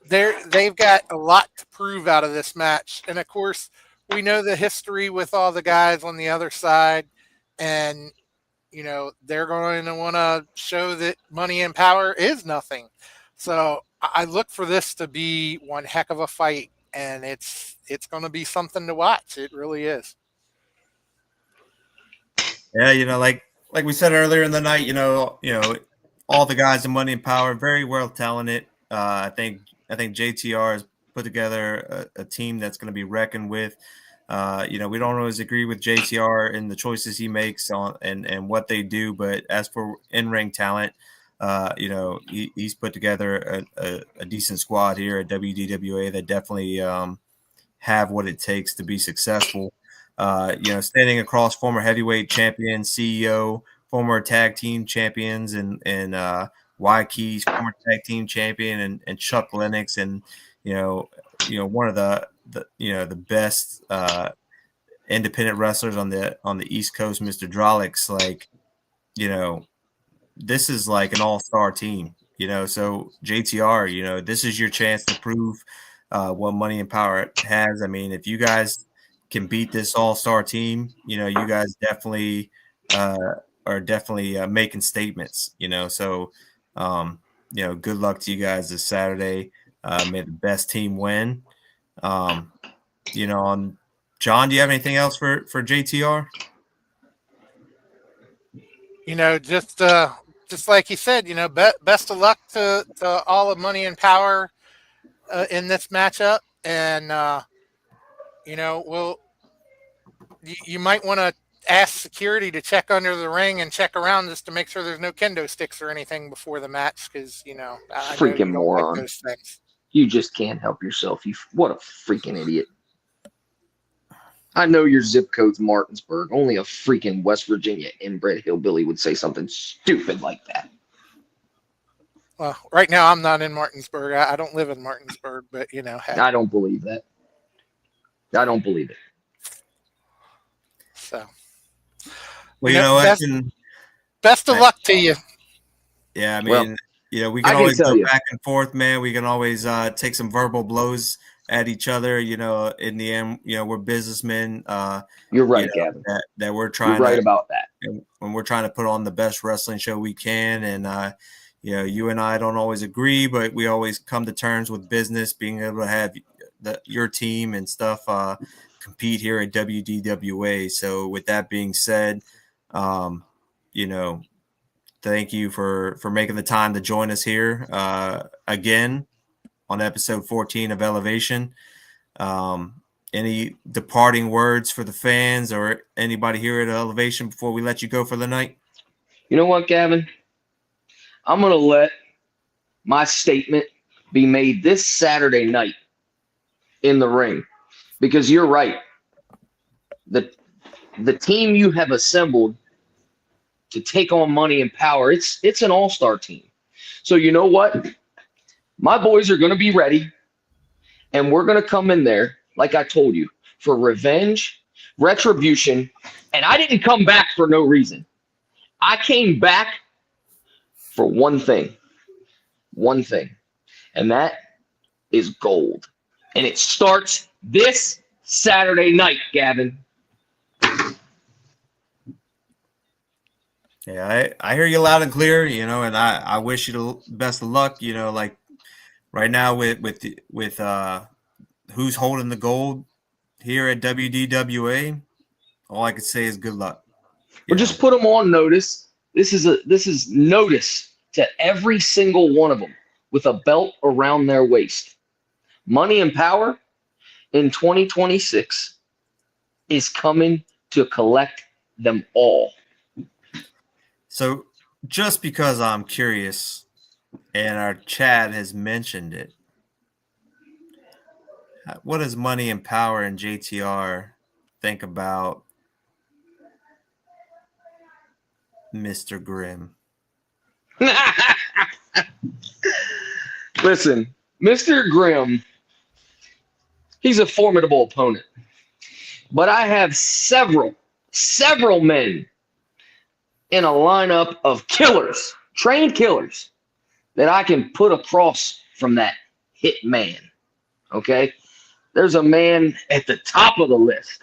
they've got a lot to prove out of this match. And of course, we know the history with all the guys on the other side, and they're going to want to show that Money and Power is nothing. So I look for this to be one heck of a fight, and it's going to be something to watch. It really is. Yeah, like we said earlier in the night, all the guys in Money and Power, very well talented. I think JTR has put together a team that's going to be reckoned with. We don't always agree with JTR and the choices he makes and what they do, but as for in-ring talent, he's put together a decent squad here at WDWA that definitely have what it takes to be successful. Standing across former heavyweight champion, CEO, former tag team champions, and Y Keys, former tag team champion, and Chuck Lennox, and one of the best independent wrestlers on the East Coast, Mr. Drolix. This is like an all-star team, so JTR, this is your chance to prove what Money and Power has. I mean, if you guys can beat this all-star team, you guys definitely are definitely making statements, so good luck to you guys this Saturday. May the best team win. On John, do you have anything else for JTR? Just like you said, best of luck to all of Money and Power in this matchup, and you might want to ask security to check under the ring and check around just to make sure there's no kendo sticks or anything before the match, because I freaking moron. like those things. You just can't help yourself. What a freaking idiot. I know your zip code's Martinsburg. Only a freaking West Virginia inbred hillbilly would say something stupid like that. Well, right now I'm not in Martinsburg. I don't live in Martinsburg, but heck. I don't believe that. I don't believe it. So, well, best of luck to you. Yeah, I mean, we can always go back and forth, man. We can always take some verbal blows at each other. In the end, we're businessmen. You're right, Gavin. That we're trying. You're right about that. When we're trying to put on the best wrestling show we can, and you and I don't always agree, but we always come to terms with business, being able to have your team and stuff compete here at WDWA. So with that being said, You know, thank you for making the time to join us here again on episode 14 of Elevation. Any departing words for the fans or anybody here at Elevation before we let you go for the night? You know what, Gavin? I'm going to let my statement be made this Saturday night in the ring, because you're right. The team you have assembled to take on Money and Power, it's an all-star team. So you know what? My boys are going to be ready, and we're going to come in there, like I told you, for revenge, retribution, and I didn't come back for no reason. I came back for one thing, and that is gold. And it starts this Saturday night, Gavin. Yeah, I hear you loud and clear, and I wish you the best of luck, like right now with who's holding the gold here at WDWA. All I could say is good luck. We'll just put them on notice. This is notice to every single one of them with a belt around their waist. Money and Power in 2026 is coming to collect them all. So just because I'm curious and our chat has mentioned it, what does Money and Power and JTR think about Mr. Grimm? Listen, Mr. Grimm, he's a formidable opponent. But I have several men in a lineup of killers, trained killers, that I can put across from that hit man. Okay? There's a man at the top of the list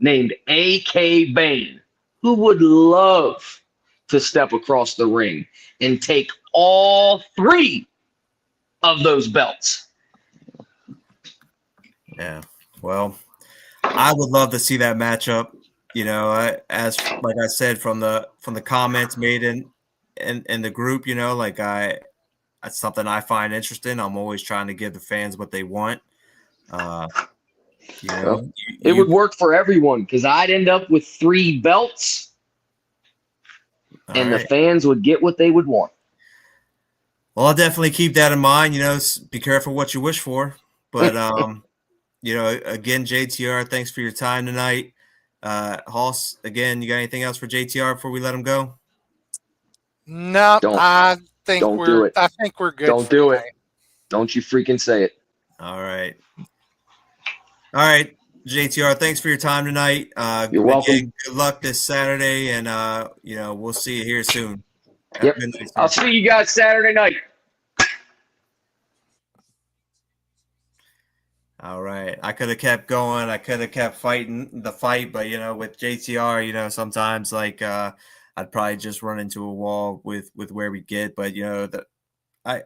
named A.K. Bane who would love to step across the ring and take all three of those belts. Yeah, well, I would love to see that matchup. As like I said from the comments made in the group, that's something I find interesting. I'm always trying to give the fans what they want. It would work for everyone because I'd end up with 3 belts, and the fans would get what they would want. Well, I'll definitely keep that in mind. Be careful what you wish for. But again, JTR, thanks for your time tonight. Hoss, again, you got anything else for JTR before we let him go? No, I think we're good. Don't do it. Don't you freaking say it. All right, JTR, thanks for your time tonight. You're welcome. Again, good luck this Saturday, and we'll see you here soon. Yep. I'll see you guys Saturday night. All right. I could have kept going. I could have kept fighting the fight, but with JTR, sometimes I'd probably just run into a wall with where we get. But I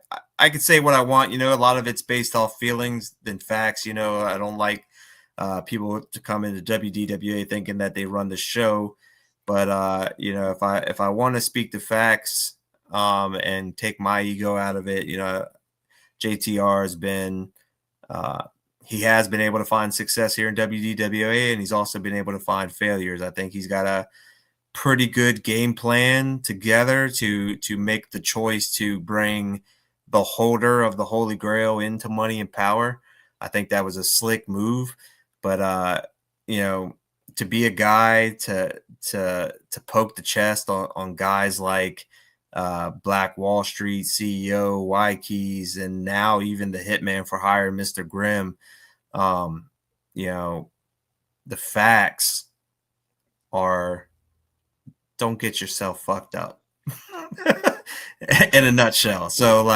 could say what I want. A lot of it's based off feelings than facts. I don't like people to come into WDWA thinking that they run the show. But if I want to speak the facts and take my ego out of it, JTR has been he has been able to find success here in WDWA, and he's also been able to find failures. I think he's got a pretty good game plan together to make the choice to bring the holder of the Holy Grail into Money and Power. I think that was a slick move, but to be a guy to poke the chest on guys like Black Wall Street CEO Y Keys, and now even the hitman for hire, Mr. Grimm. The facts are, don't get yourself fucked up in a nutshell. So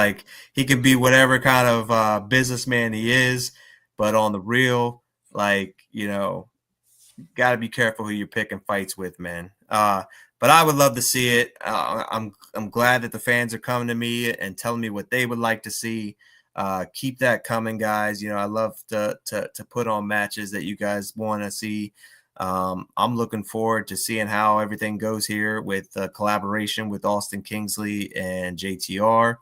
he can be whatever kind of businessman he is, but on the real, got to be careful who you're picking fights with, man. But I would love to see it. I'm glad that the fans are coming to me and telling me what they would like to see. Keep that coming, guys. I love to put on matches that you guys want to see. I'm looking forward to seeing how everything goes here with collaboration with Austin Kingsley and JTR.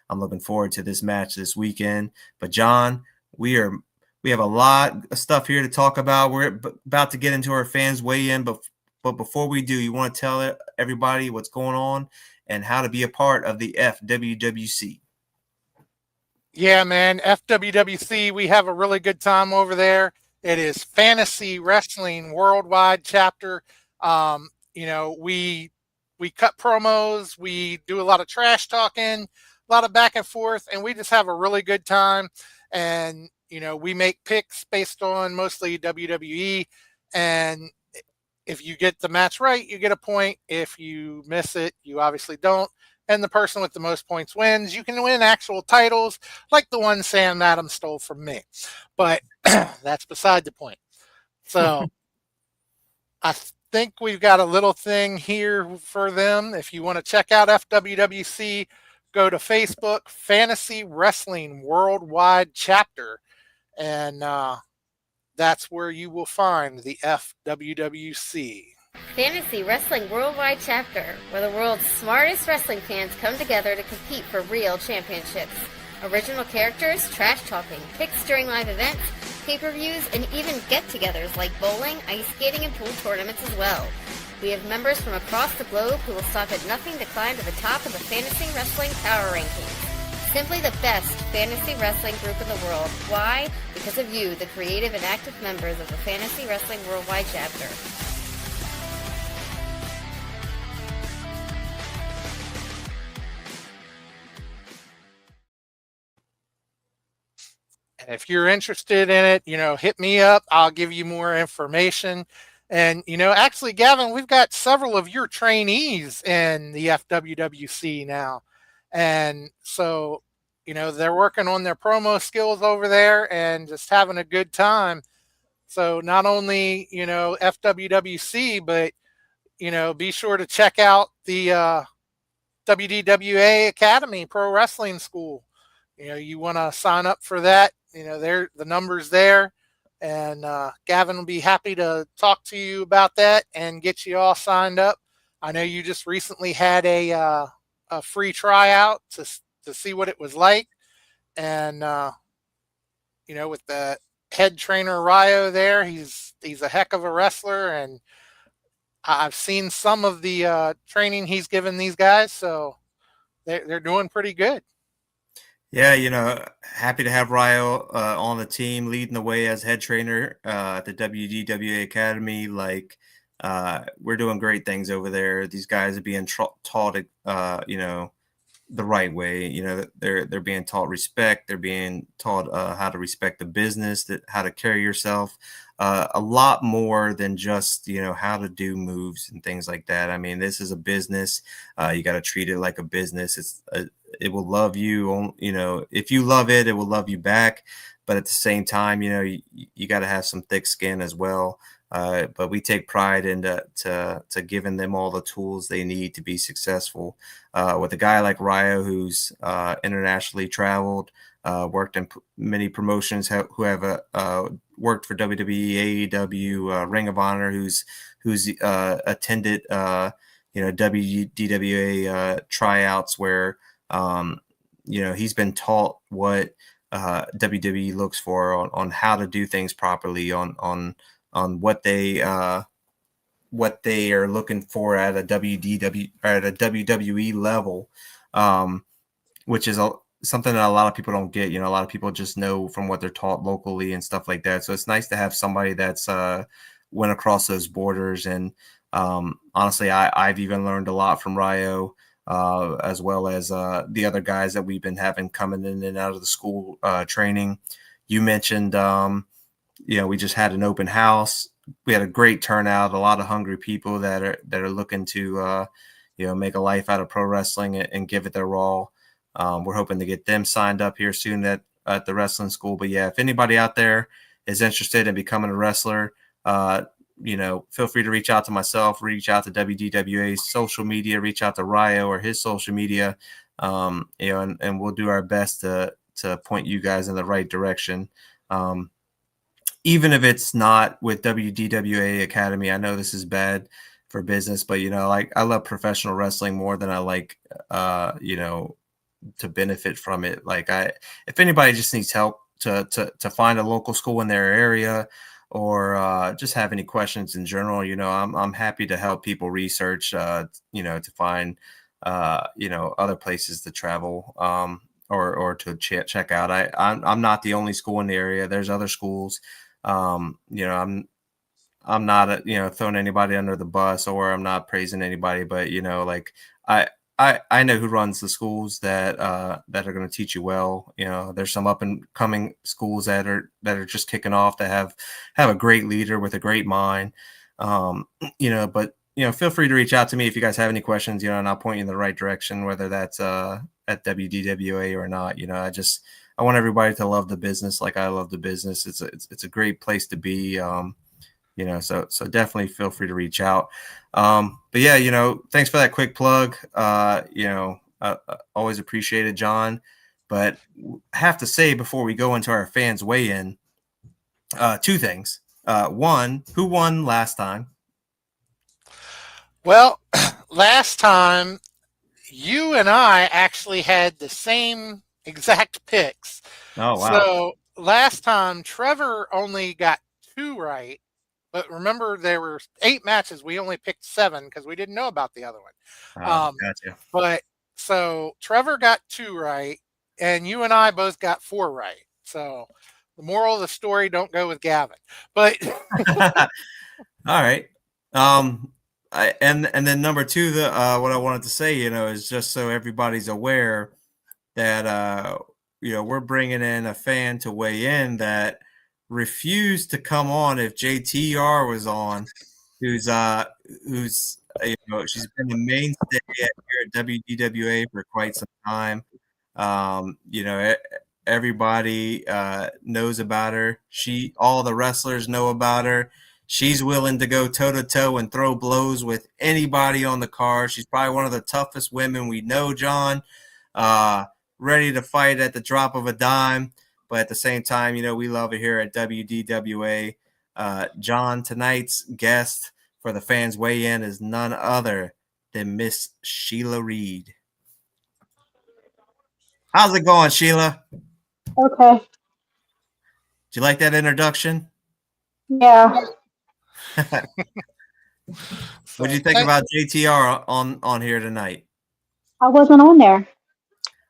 I'm looking forward to this match this weekend. But John, we have a lot of stuff here to talk about. We're about to get into our fans weigh in, but before we do, you want to tell everybody what's going on and how to be a part of the FWWC. Yeah, man, FWWC, we have a really good time over there. It is Fantasy Wrestling Worldwide Chapter. We cut promos, we do a lot of trash talking, a lot of back and forth, and we just have a really good time. And we make picks based on mostly WWE. And if you get the match right, you get a point. If you miss it, you obviously don't. And the person with the most points wins. You can win actual titles like the one Sam Adams stole from me. But that's beside the point. So I think we've got a little thing here for them. If you want to check out FWWC, go to Facebook, Fantasy Wrestling Worldwide Chapter. And that's where you will find the FWWC. Fantasy Wrestling Worldwide Chapter, where the world's smartest wrestling fans come together to compete for real championships. Original characters, trash talking, picks during live events, pay-per-views, and even get-togethers like bowling, ice skating, and pool tournaments as well. We have members from across the globe who will stop at nothing to climb to the top of the fantasy wrestling power rankings. Simply the best fantasy wrestling group in the world. Why? Because of you, the creative and active members of the Fantasy Wrestling Worldwide Chapter. If you're interested in it, hit me up. I'll give you more information. And, actually, Gavin, we've got several of your trainees in the FWWC now. And so, they're working on their promo skills over there and just having a good time. So not only, FWWC, but, be sure to check out the WDWA Academy Pro Wrestling School. You want to sign up for that. The number's there, and Gavin will be happy to talk to you about that and get you all signed up. I know you just recently had a free tryout to see what it was like, and with the head trainer Ryo there, he's a heck of a wrestler, and I've seen some of the training he's given these guys, so they're doing pretty good. Yeah, happy to have Ryo on the team, leading the way as head trainer at the WDWA Academy. We're doing great things over there. These guys are being taught, the right way. They're being taught respect. They're being taught how to respect the business, how to carry yourself. A lot more than just how to do moves and things like that. I mean, this is a business. You got to treat it like a business. It will love you. If you love it, it will love you back. But at the same time, you got to have some thick skin as well. But we take pride in to giving them all the tools they need to be successful. With a guy like Ryo, who's internationally traveled, worked in many promotions, who have worked for WWE, AEW, Ring of Honor, who's attended WDWA tryouts where he's been taught what WWE looks for on how to do things properly, on what they are looking for at a WWE level, which is something that a lot of people don't get. A lot of people just know from what they're taught locally and stuff like that. So it's nice to have somebody that's went across those borders. And honestly, I've even learned a lot from Ryo, as well as the other guys that we've been having coming in and out of the school training. You mentioned, we just had an open house. We had a great turnout, a lot of hungry people that are looking to, make a life out of pro wrestling and give it their all. We're hoping to get them signed up here soon at the wrestling school. But yeah, if anybody out there is interested in becoming a wrestler, feel free to reach out to myself, reach out to WDWA's social media, reach out to Ryo or his social media, and we'll do our best to point you guys in the right direction. even if it's not with WDWA Academy, I know this is bad for business, but like I love professional wrestling more than I like, to benefit from it. Like if anybody just needs help to find a local school in their area, or just have any questions in general, I'm happy to help people research, to find, other places to travel, or to check out. I'm not the only school in the area. There's other schools. I'm not, throwing anybody under the bus, or I'm not praising anybody, but like I know who runs the schools that are going to teach you well. There's some up and coming schools that are just kicking off, that have a great leader with a great mind. But feel free to reach out to me if you guys have any questions, and I'll point you in the right direction, whether that's at WDWA or not. I want everybody to love the business like I love the business. It's a great place to be. So definitely feel free to reach out. But yeah, thanks for that quick plug. Always appreciated, John. But I have to say, before we go into our fans weigh in, two things. One, who won last time? Well, last time you and I actually had the same exact picks. Oh, wow. So last time Trevor only got 2 right. But remember, there were 8 matches. We only picked 7 because we didn't know about the other one. Gotcha. But so Trevor got 2 right, and you and I both got 4 right. So the moral of the story: don't go with Gavin. But all right. And then number 2, what I wanted to say, is just so everybody's aware that we're bringing in a fan to weigh in that refused to come on if JTR was on, who's she's been the mainstay here at WDWA for quite some time. Everybody knows about her. All the wrestlers know about her. She's willing to go toe to toe and throw blows with anybody on the card. She's probably one of the toughest women we know, John. Ready to fight at the drop of a dime. But at the same time, we love it here at WDWA. John, tonight's guest for the fans weigh in is none other than Miss Sheila Reed. How's it going, Sheila? Okay. Did you like that introduction? Yeah. What do you think about JTR on here tonight? I wasn't on there.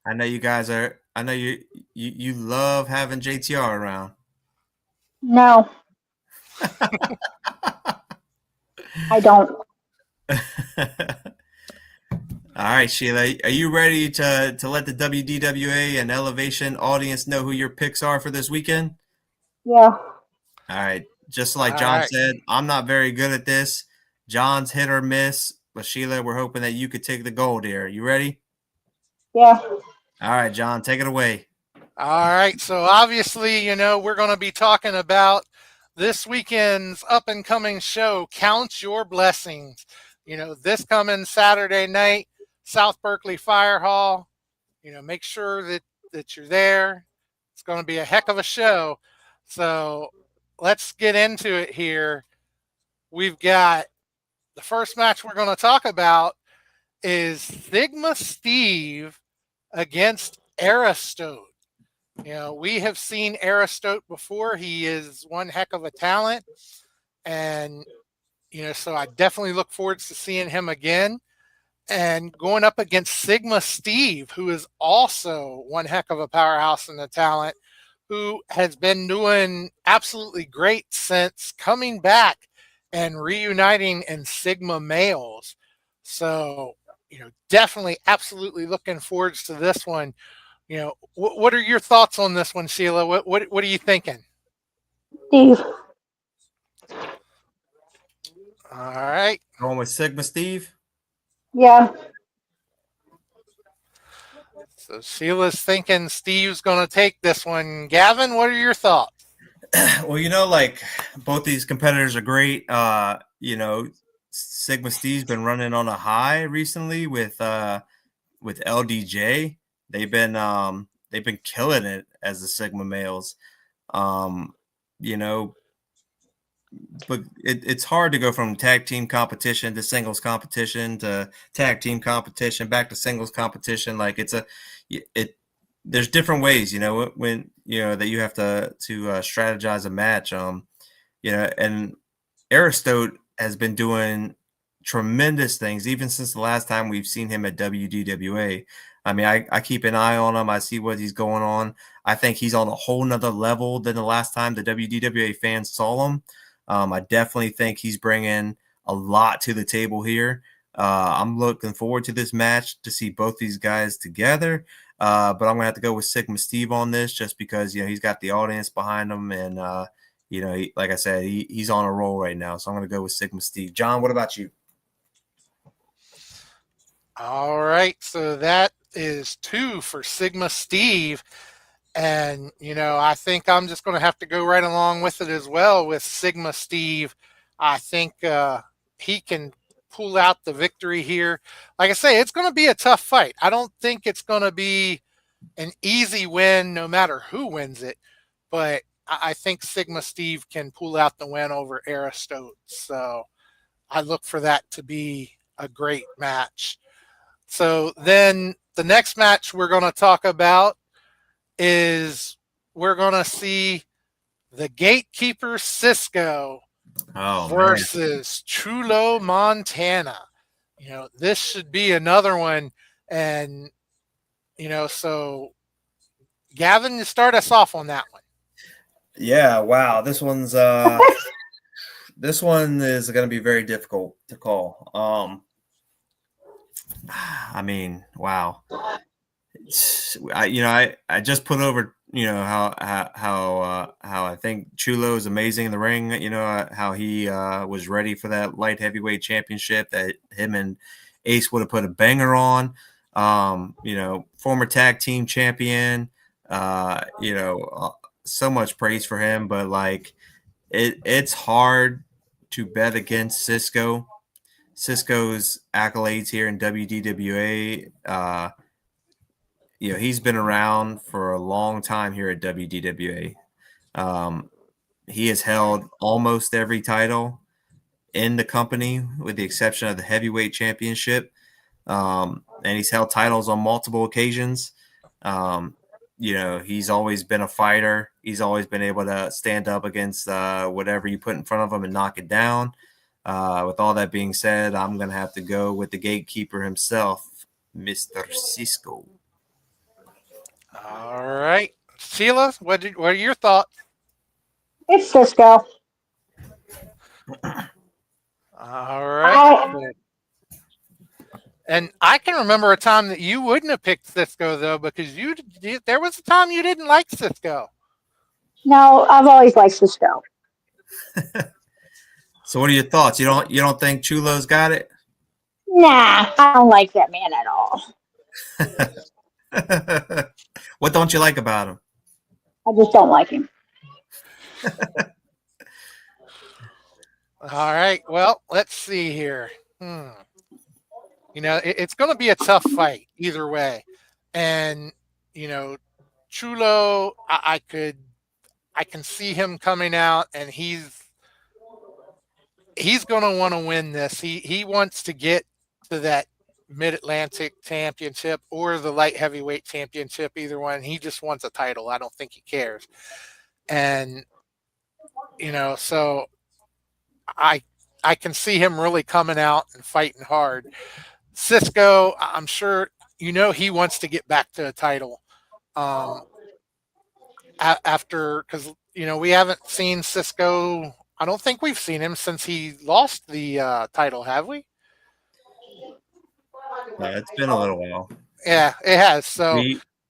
I know you guys are. I know you love having JTR around. No. I don't. All right, Sheila, are you ready to let the WDWA and Elevation audience know who your picks are for this weekend? Yeah. All right. Just like John said, I'm not very good at this. John's hit or miss, but Sheila, we're hoping that you could take the gold here. You ready? Yeah. All right, John, take it away. All right. So obviously, we're going to be talking about this weekend's up and coming show, Count Your Blessings. This coming Saturday night, South Berkeley Fire Hall. Make sure that you're there. It's going to be a heck of a show. So let's get into it here. We've got the first match we're going to talk about is Sigma Steve against Aristote. We have see Aristote before. He is one heck of a talent. And, so I definitely look forward to seeing him again. And going up against Sigma Steve, who is also one heck of a powerhouse in the talent, who has been doing absolutely great since coming back and reuniting in Sigma Males. So, definitely absolutely looking forward to this one. What are your thoughts on this one, Sheila? What are you thinking? Steve. All right. Going with Sigma Steve? Yeah. So Sheila's thinking Steve's going to take this one. Gavin, what are your thoughts? Well, like both these competitors are great. Sigma Steve's been running on a high recently with LDJ. They've been killing it as the Sigma males. you know, but it's hard to go from tag team competition to singles competition to tag team competition back to singles competition. Like there's different ways, when that you have to strategize a match. And Aristote has been doing tremendous things even since the last time we've seen him at WDWA. I mean, I keep an eye on him. I see what he's going on. I think he's on a whole nother level than the last time the WDWA fans saw him. I definitely think he's bringing a lot to the table here. I'm looking forward to this match to see both these guys together. But I'm going to have to go with Sigma Steve on this just because, he's got the audience behind him. And, like I said, he's on a roll right now. So I'm going to go with Sigma Steve. John, what about you? All right. So that is 2 for Sigma Steve. And, I think I'm just going to have to go right along with it as well with Sigma Steve. I think he can pull out the victory here. Like I say, it's going to be a tough fight. I don't think it's going to be an easy win no matter who wins it. But I think Sigma Steve can pull out the win over Aristote. So I look for that to be a great match. So then the next match we're going to talk about is we're going to see the Gatekeeper Cisco versus Chulo Montana. This should be another one. And, so Gavin, you start us off on that one. Yeah, wow. This one's this one is going to be very difficult to call. I mean, wow. I just put over, how I think Chulo is amazing in the ring. How he was ready for that light heavyweight championship that him and Ace would have put a banger on. Former tag team champion. So much praise for him, but like it's hard to bet against Cisco. Cisco's accolades here in WDWA. He's been around for a long time here at WDWA. He has held almost every title in the company with the exception of the heavyweight championship. And he's held titles on multiple occasions. He's always been a fighter. He's always been able to stand up against whatever you put in front of him and knock it down. With all that being said, I'm going to have to go with the Gatekeeper himself, Mr. Cisco. All right. Sheila, what are your thoughts? It's Cisco. All right. And I can remember a time that you wouldn't have picked Cisco, though, because there was a time you didn't like Cisco. No, I've always liked Cisco. So what are your thoughts? You don't think Chulo's got it? Nah, I don't like that man at all. What don't you like about him? I just don't like him. All right. Well, let's see here. It's going to be a tough fight either way. And, Chulo, I can see him coming out and he's going to want to win this. He wants to get to that Mid-Atlantic Championship or the light heavyweight championship, either one. He just wants a title. I don't think he cares. And, so I can see him really coming out and fighting hard. Cisco, I'm sure, he wants to get back to a title after, because, we haven't seen Cisco. I don't think we've seen him since he lost the title, have we? Yeah, it's been a little while. Yeah, it has. So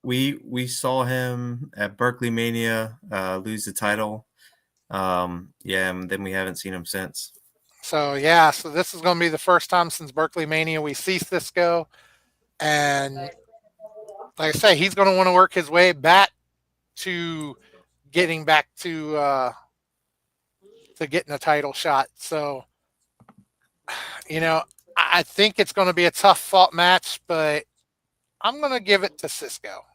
we saw him at Berkeley Mania lose the title. And then we haven't seen him since. So this is going to be the first time since Berkeley Mania we see Cisco, and like I say, he's going to want to work his way back to getting back to getting a title shot. So, I think it's going to be a tough fought match, but I'm going to give it to Cisco.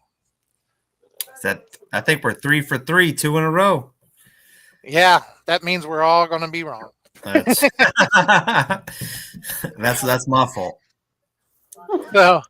I think we're 3 for 3, 2 in a row. Yeah, that means we're all going to be wrong. That's that's my fault. So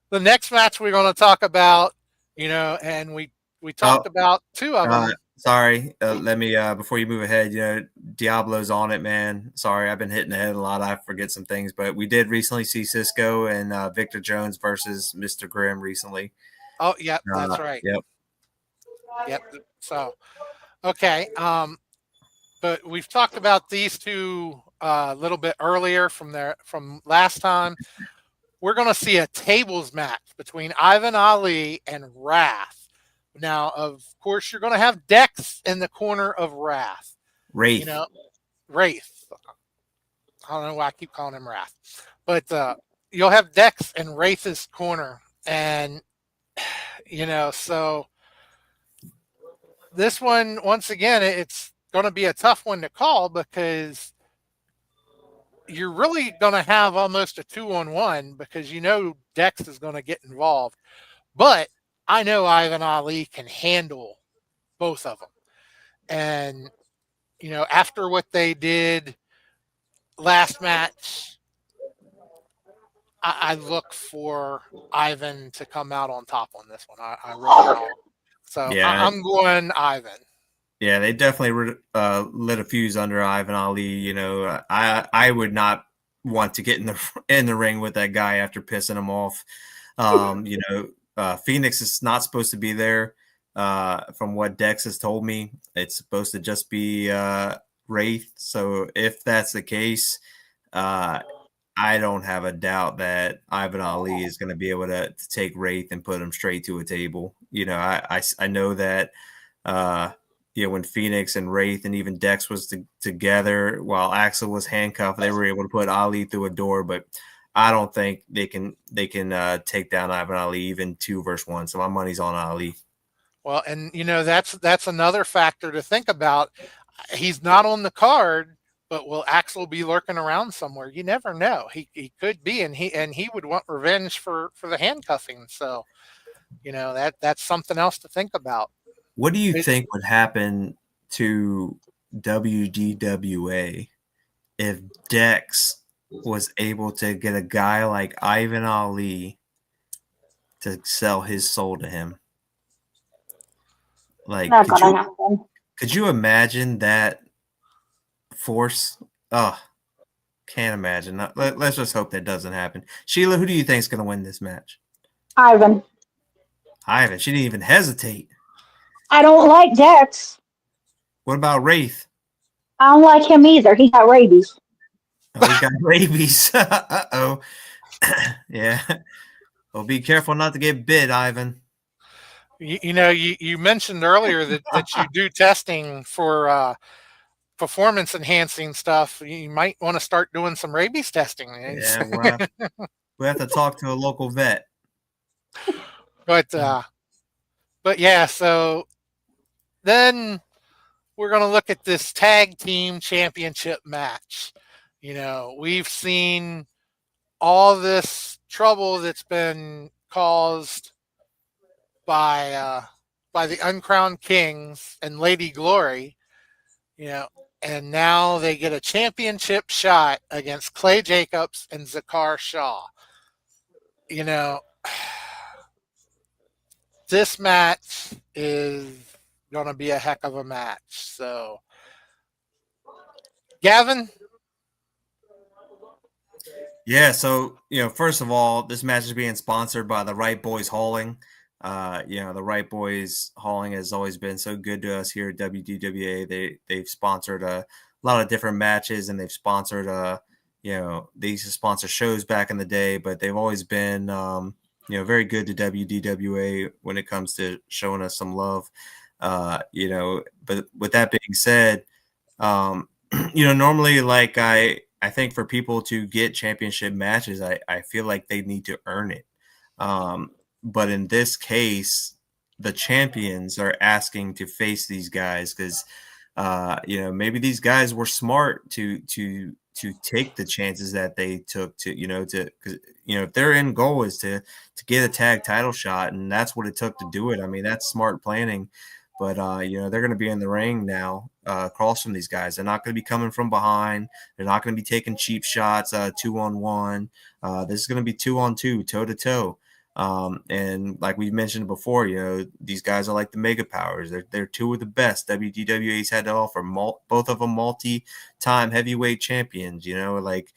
the next match we're going to talk about, and we Oh, talked about two of them. sorry. Let me before you move ahead. Diablo's on it, man. Sorry, I've been hitting the head a lot. I forget some things, but we did recently see Cisco and Victor Jones versus Mr. Grimm recently. Oh, yep, that's right. Yep. Yep. So, okay. But we've talked about these two a little bit earlier from last time. We're going to see a tables match between Ivan Ali and Wrath. Now, of course, you're going to have Dex in the corner of Wrath. Wraith. Wraith. I don't know why I keep calling him Wrath, but you'll have Dex in Wraith's corner, and so this one, once again, it's going to be a tough one to call because you're really going to have almost a 2-on-1 because Dex is going to get involved. But I know Ivan Ali can handle both of them. And, after what they did last match, I look for Ivan to come out on top on this one. I really don't. So yeah, I'm going Ivan. Yeah, they definitely lit a fuse under Ivan Ali. I would not want to get in the ring with that guy after pissing him off. Phoenix is not supposed to be there. From what Dex has told me, it's supposed to just be Wraith. So if that's the case, I don't have a doubt that Ivan Ali is going to be able to take Wraith and put him straight to a table. I know that. When Phoenix and Wraith and even Dex was together while Axel was handcuffed, they were able to put Ali through a door. But I don't think they can take down Ivan Ali even 2 versus 1. So my money's on Ali. Well, and that's another factor to think about. He's not on the card, but will Axel be lurking around somewhere? You never know. He could be, and he would want revenge for the handcuffing. So, that's something else to think about. What do you think would happen to WDWA if Dex was able to get a guy like Ivan Ali to sell his soul to him? Like, Not gonna happen. Could you imagine that force? Oh, can't imagine. Let's just hope that doesn't happen. Sheila, who do you think is going to win this match? Ivan. She didn't even hesitate. I don't like Dex. What about Wraith? I don't like him either. He got rabies. Oh, he got rabies. Uh-oh. Yeah. Well, be careful not to get bit, Ivan. You mentioned earlier that you do testing for performance enhancing stuff. You might want to start doing some rabies testing. Yeah, we'll have to talk to a local vet. But yeah, so then we're going to look at this tag team championship match. We've seen all this trouble that's been caused by the Uncrowned Kings and Lady Glory, and now they get a championship shot against Clay Jacobs and Zakar Shaw. This match is going to be a heck of a match. So, Gavin? Yeah, so, first of all, this match is being sponsored by the Right Boys Hauling. The Right Boys Hauling has always been so good to us here at WDWA. They've sponsored a lot of different matches, and they've sponsored, they used to sponsor shows back in the day, but they've always been, very good to WDWA when it comes to showing us some love. But with that being said, normally, like I think for people to get championship matches, I feel like they need to earn it. But in this case, the champions are asking to face these guys because, maybe these guys were smart to take the chances that they took because if their end goal is to get a tag title shot, and that's what it took to do it. I mean, that's smart planning. but they're going to be in the ring now across from these guys. They're not going to be coming from behind. They're not going to be taking cheap shots 2-on-1. This is going to be 2-on-2, toe-to-toe. And like we mentioned before, these guys are like the mega powers. They're two of the best WDWA's had to offer. Both of them multi-time heavyweight champions. Like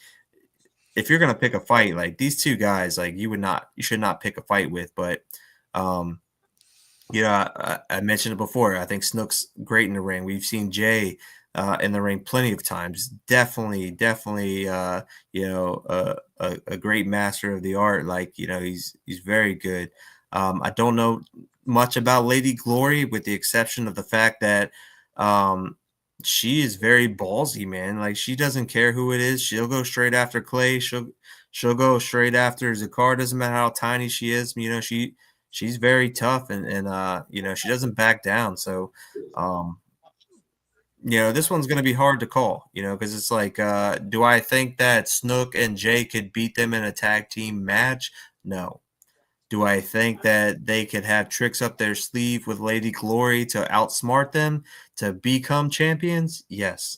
if you're gonna pick a fight, like these two guys, like you should not pick a fight with. But I mentioned it before. I think Snook's great in the ring. We've seen Jay in the ring plenty of times. Definitely, a great master of the art. Like, he's very good. I don't know much about Lady Glory, with the exception of the fact that she is very ballsy, man. Like, she doesn't care who it is. She'll go straight after Clay. She'll go straight after Zakar. Doesn't matter how tiny she is. She's very tough, and she doesn't back down. So, this one's going to be hard to call, because it's like, do I think that Snook and Jay could beat them in a tag team match? No. Do I think that they could have tricks up their sleeve with Lady Glory to outsmart them to become champions? Yes.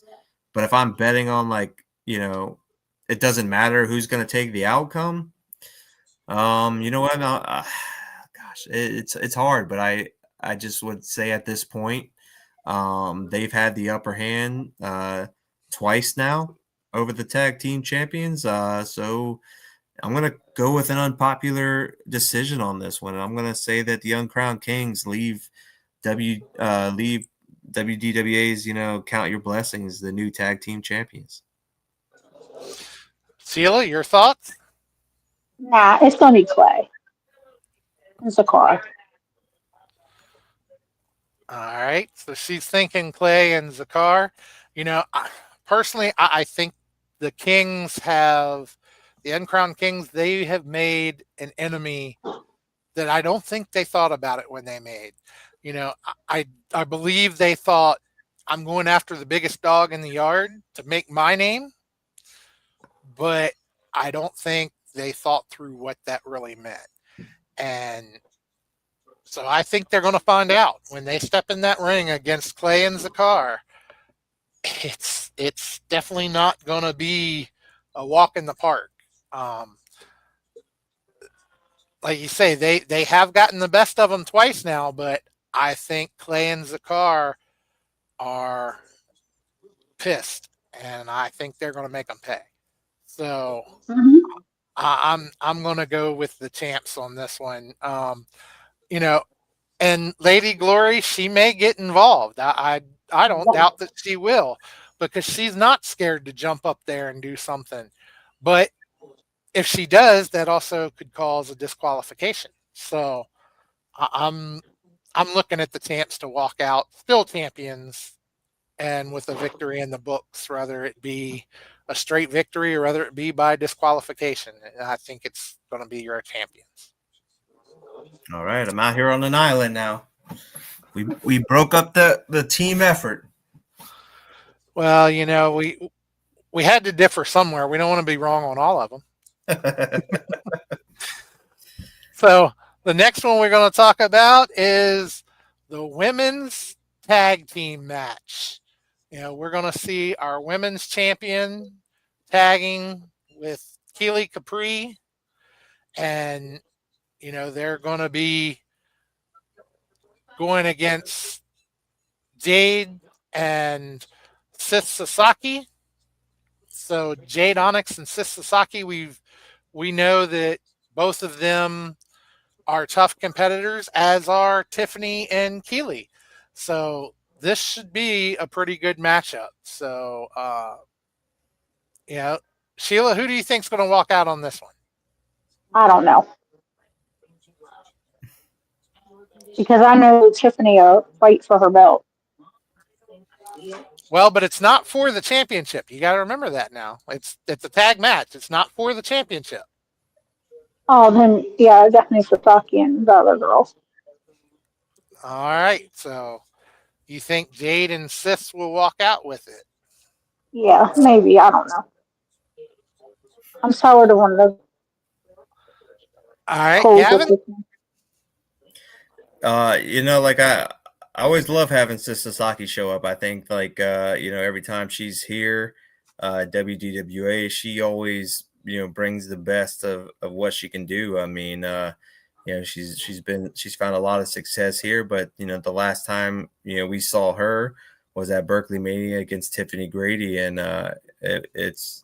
But if I'm betting on, like, it doesn't matter who's going to take the outcome, you know what? Gosh, it's hard, but I just would say at this point, they've had the upper hand twice now over the tag team champions. So I'm going to go with an unpopular decision on this one. I'm going to say that the Uncrowned Kings leave WDWA's, Count Your Blessings, the new tag team champions. Sheila, your thoughts? Nah, it's gonna be Clay. It's a car. All right. So she's thinking Clay and Zakar. Personally, I think the Kings the Uncrowned Kings, they have made an enemy that I don't think they thought about it when they made. I believe they thought, I'm going after the biggest dog in the yard to make my name, but I don't think they thought through what that really meant. And so I think they're going to find out when they step in that ring against Clay and Zakar. It's definitely not going to be a walk in the park. Like you say, they have gotten the best of them twice now, but I think Clay and Zakar are pissed, and I think they're going to make them pay. So Mhm. I'm going to go with the champs on this one. And Lady Glory, she may get involved. I don't doubt that she will, because she's not scared to jump up there and do something. But if she does, that also could cause a disqualification. So I'm looking at the champs to walk out still champions and with a victory in the books, whether it be a straight victory or whether it be by disqualification. I think it's going to be your champions. All right, I'm out here on an island now. We broke up the team effort. Well, we had to differ somewhere. We don't want to be wrong on all of them. So the next one we're going to talk about is the women's tag team match. We're going to see our women's champion tagging with Keely Capri, and they're going to be going against Jade and Sith Sasaki. So Jade Onyx and Sith Sasaki, we know that both of them are tough competitors, as are Tiffany and Keely. So this should be a pretty good matchup. So Sheila, who do you think's going to walk out on this one? I don't know. Because I know Tiffany will fight for her belt. Well, but it's not for the championship. You got to remember that now. It's a tag match. It's not for the championship. Oh, then, yeah, definitely Sasaki and the other girls. All right. So you think Jade and Sis will walk out with it? Yeah, maybe. I don't know. I'm tired of one of those. All right, Cool. Gavin? Like I always love having Sis Sasaki show up. I think every time she's here, WDWA, she always brings the best of what she can do. I mean, she's found a lot of success here, but the last time we saw her was at Berkeley Mania against Tiffany Grady, and it's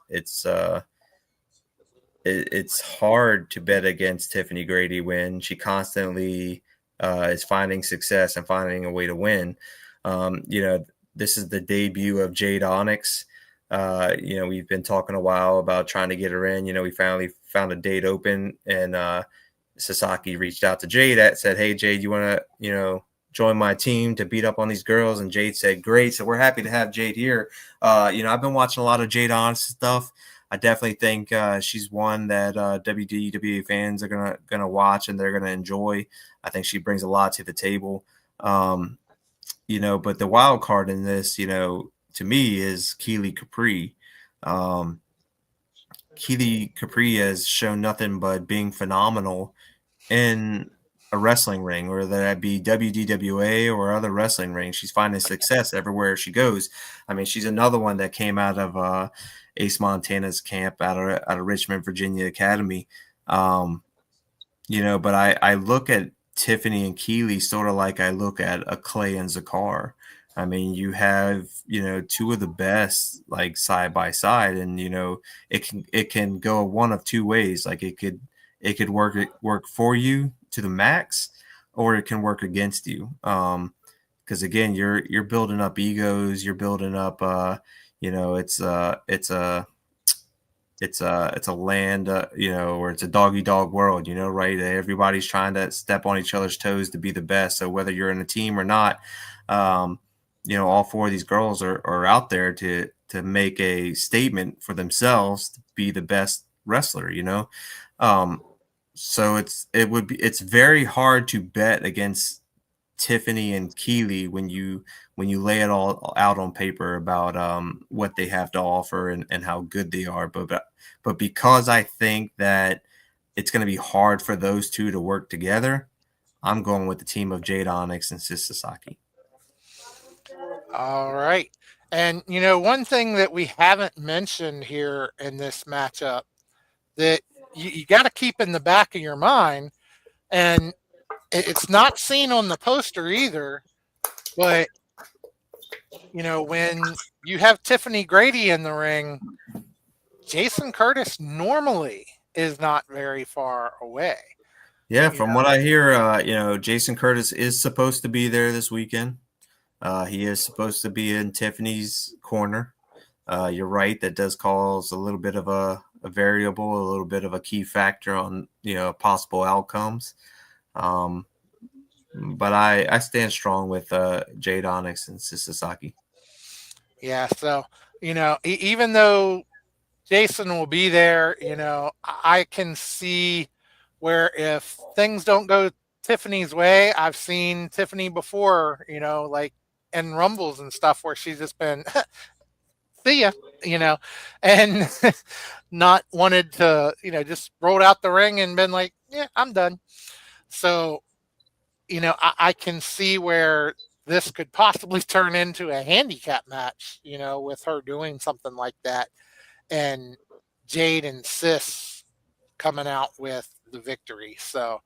hard to bet against Tiffany Grady when she constantly is finding success and finding a way to win. This is the debut of Jade Onyx. We've been talking a while about trying to get her in. We finally found a date open, and Sasaki reached out to Jade and said, "Hey, Jade, you want to, join my team to beat up on these girls?" And Jade said, "Great." So we're happy to have Jade here. I've been watching a lot of Jade Onyx stuff. I definitely think she's one that WDWA fans are gonna watch and they're gonna enjoy. I think she brings a lot to the table. But the wild card in this, to me, is Keely Capri. Keely Capri has shown nothing but being phenomenal in a wrestling ring, whether that be WDWA or other wrestling rings. She's finding success everywhere she goes. I mean, she's another one that came out of Ace Montana's camp out of Richmond, Virginia Academy. But I look at Tiffany and Keely sort of like I look at a Clay and Zakar. I mean, you have, two of the best like side by side, and it can go one of two ways. Like it could work for you to the max, or it can work against you. Because again, you're building up egos, you're building up it's a land, where it's a doggy dog world, right? Everybody's trying to step on each other's toes to be the best. So whether you're in a team or not, all four of these girls are out there to make a statement for themselves to be the best wrestler, So it's very hard to bet against Tiffany and Keely when you lay it all out on paper about what they have to offer and how good they are. But because I think that it's going to be hard for those two to work together, I'm going with the team of Jade Onyx and Sis Sasaki. All right. And, one thing that we haven't mentioned here in this matchup that you got to keep in the back of your mind, and it's not seen on the poster either, but, when you have Tiffany Grady in the ring, Jason Curtis normally is not very far away. Yeah, from what I hear, Jason Curtis is supposed to be there this weekend. He is supposed to be in Tiffany's corner. You're right. That does cause a little bit of a variable, a little bit of a key factor on, possible outcomes. But I stand strong with Jade Onyx and Sis Sasaki. Yeah. So, even though Jason will be there, I can see where if things don't go Tiffany's way, I've seen Tiffany before, like in Rumbles and stuff where she's just been, see ya, and not wanted to, just rolled out the ring and been like, yeah, I'm done. So, I can see where this could possibly turn into a handicap match, with her doing something like that. And Jade and Sis coming out with the victory. So,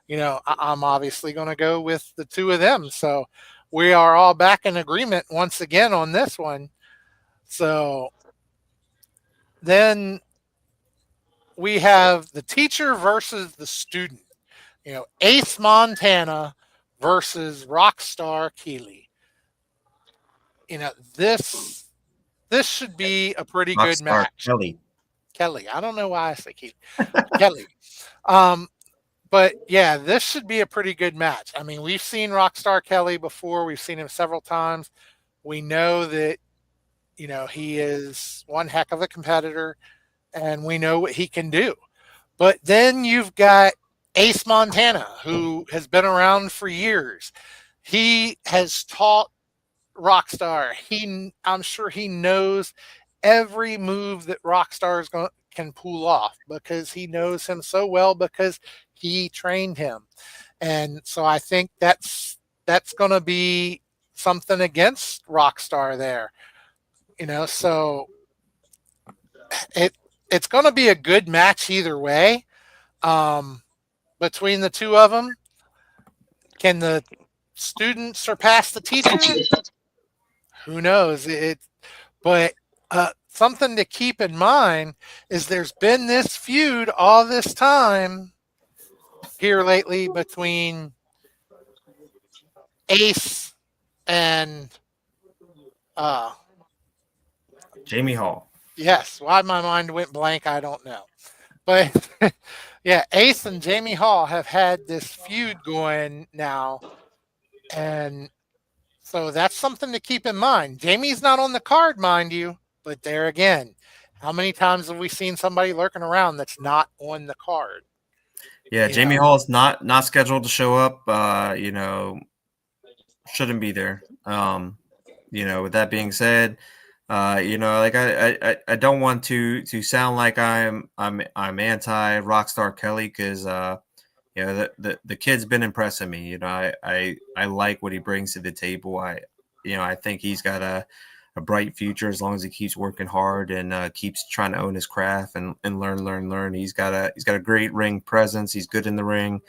I'm obviously going to go with the two of them. So we are all back in agreement once again on this one. So then we have the teacher versus the student, Ace Montana versus Rockstar Keely. This should be a pretty good match. Kelly. I don't know why I say Keely. Kelly. But yeah, this should be a pretty good match. I mean, we've seen Rockstar Kelly before. We've seen him several times. We know that, he is one heck of a competitor, and we know what he can do. But then you've got Ace Montana, who has been around for years. He has taught Rockstar. I'm sure he knows every move that Rockstar can pull off because he knows him so well because he trained him. And so I think that's that's going to be something against Rockstar there. So it's going to be a good match either way. Between the two of them, can the student surpass the teacher? Who knows? But something to keep in mind is there's been this feud all this time here lately between Ace and Jamie Hall. yes, why my mind went blank, I don't know. But yeah, Ace and Jamie Hall have had this feud going now, and so that's something to keep in mind. Jamie's not on the card, mind you, but there again, how many times have we seen somebody lurking around that's not on the card? Yeah, Jamie Hall is not scheduled to show up. Shouldn't be there. With that being said, like I don't want to sound like I'm anti Rockstar Kelly, because the kid's been impressing me. I like what he brings to the table. I think he's got a bright future as long as he keeps working hard and keeps trying to own his craft and learn. He's got a great ring presence. He's good in the ring.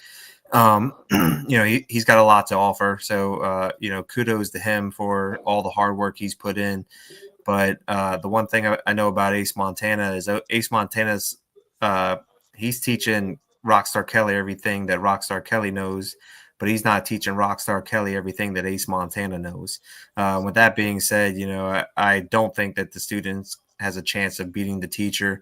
He's got a lot to offer. So kudos to him for all the hard work he's put in. But the one thing I know about Ace Montana is Ace Montana's he's teaching Rockstar Kelly everything that Rockstar Kelly knows, but he's not teaching Rockstar Kelly everything that Ace Montana knows. With that being said, I don't think that the students has a chance of beating the teacher.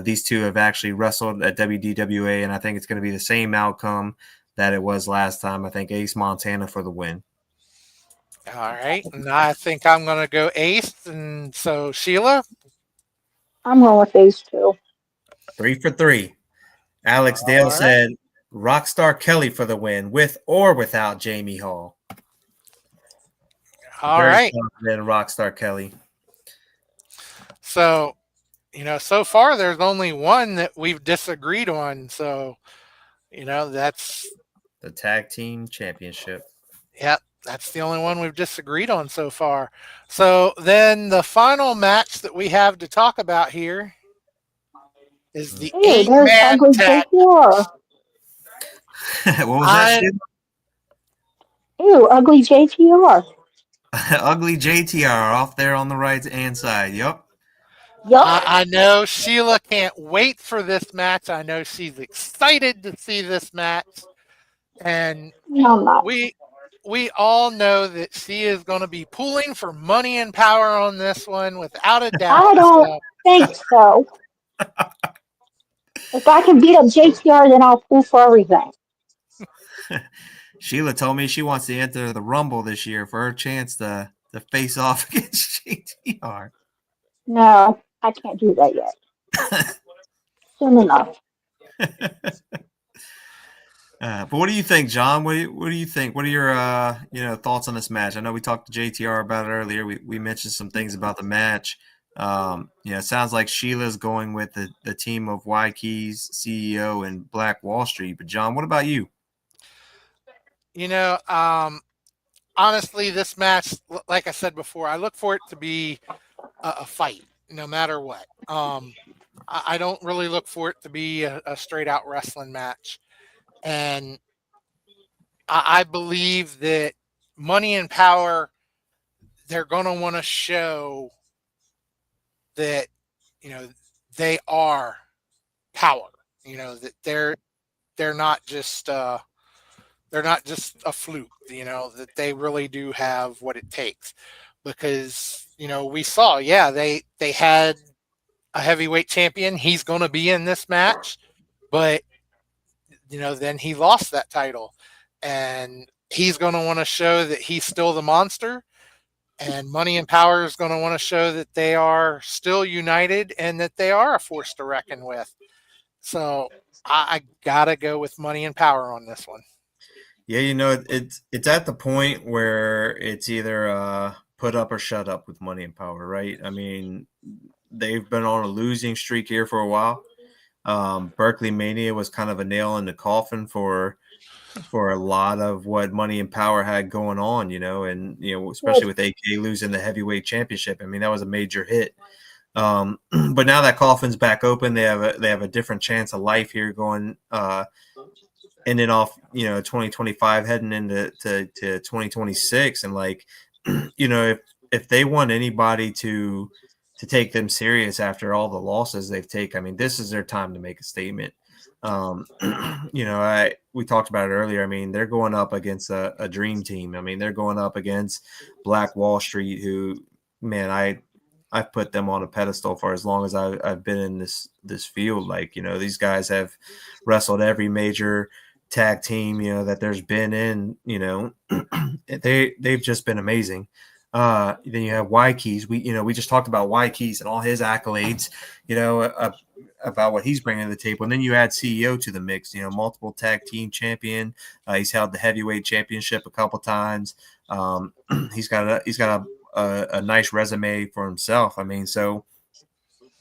These two have actually wrestled at WDWA, and I think it's going to be the same outcome that it was last time. I think Ace Montana for the win. All right, and I think I'm going to go Ace. And so, Sheila? I'm going with Ace too. 3 for 3. Alex Dale said Rockstar Kelly for the win, with or without Jamie Hall. All right. Then Rockstar Kelly. So, so far there's only one that we've disagreed on. So, that's the tag team championship. Yep, that's the only one we've disagreed on so far. So then the final match that we have to talk about here is the eight-man tag. What was that? Ew, ugly JTR. Ugly JTR off there on the right hand side. Yep. I know Sheila can't wait for this match. I know she's excited to see this match. And we all know that she is going to be pulling for money and power on this one without a doubt. I don't think so. If I can beat up JTR, then I'll pull for everything. Sheila told me she wants to enter the Rumble this year for her chance to face off against JTR. No, I can't do that yet. Soon enough. But what do you think, John? What do you think? What are your thoughts on this match? I know we talked to JTR about it earlier. We mentioned some things about the match. It sounds like Sheila's going with the team of Y-Keys, CEO, and Black Wall Street. But John, what about you? Honestly, this match, like I said before, I look for it to be a fight, no matter what. I don't really look for it to be a straight out wrestling match. And I believe that Money and Power, they're going to want to show that, they are power, that they're not just a fluke, that they really do have what it takes. Because, we saw, they had a heavyweight champion. He's going to be in this match, but then he lost that title, and he's going to want to show that he's still the monster, and Money and Power is going to want to show that they are still united and that they are a force to reckon with. So I got to go with Money and Power on this one. Yeah, it's at the point where it's either put up or shut up with Money and Power, right? I mean, they've been on a losing streak here for a while. Berkeley Mania was kind of a nail in the coffin for for a lot of what Money and Power had going on, and especially with AK losing the heavyweight championship. I mean, that was a major hit. But now that coffin's back open, they have a different chance of life here going ending off 2025 heading into to 2026, and like if they want anybody to take them serious after all the losses they've taken, I mean, this is their time to make a statement. We talked about it earlier. I mean, they're going up against a dream team. I mean, they're going up against Black Wall Street, who, man, I've put them on a pedestal for as long as I've been in this field. Like, these guys have wrestled every major tag team, that there's been in, they've just been amazing. Then you have Y-Keys. We just talked about Y-Keys and all his accolades, about what he's bringing to the table. And then you add CEO to the mix, multiple tag team champion. He's held the heavyweight championship a couple times. He's got a nice resume for himself. I mean, so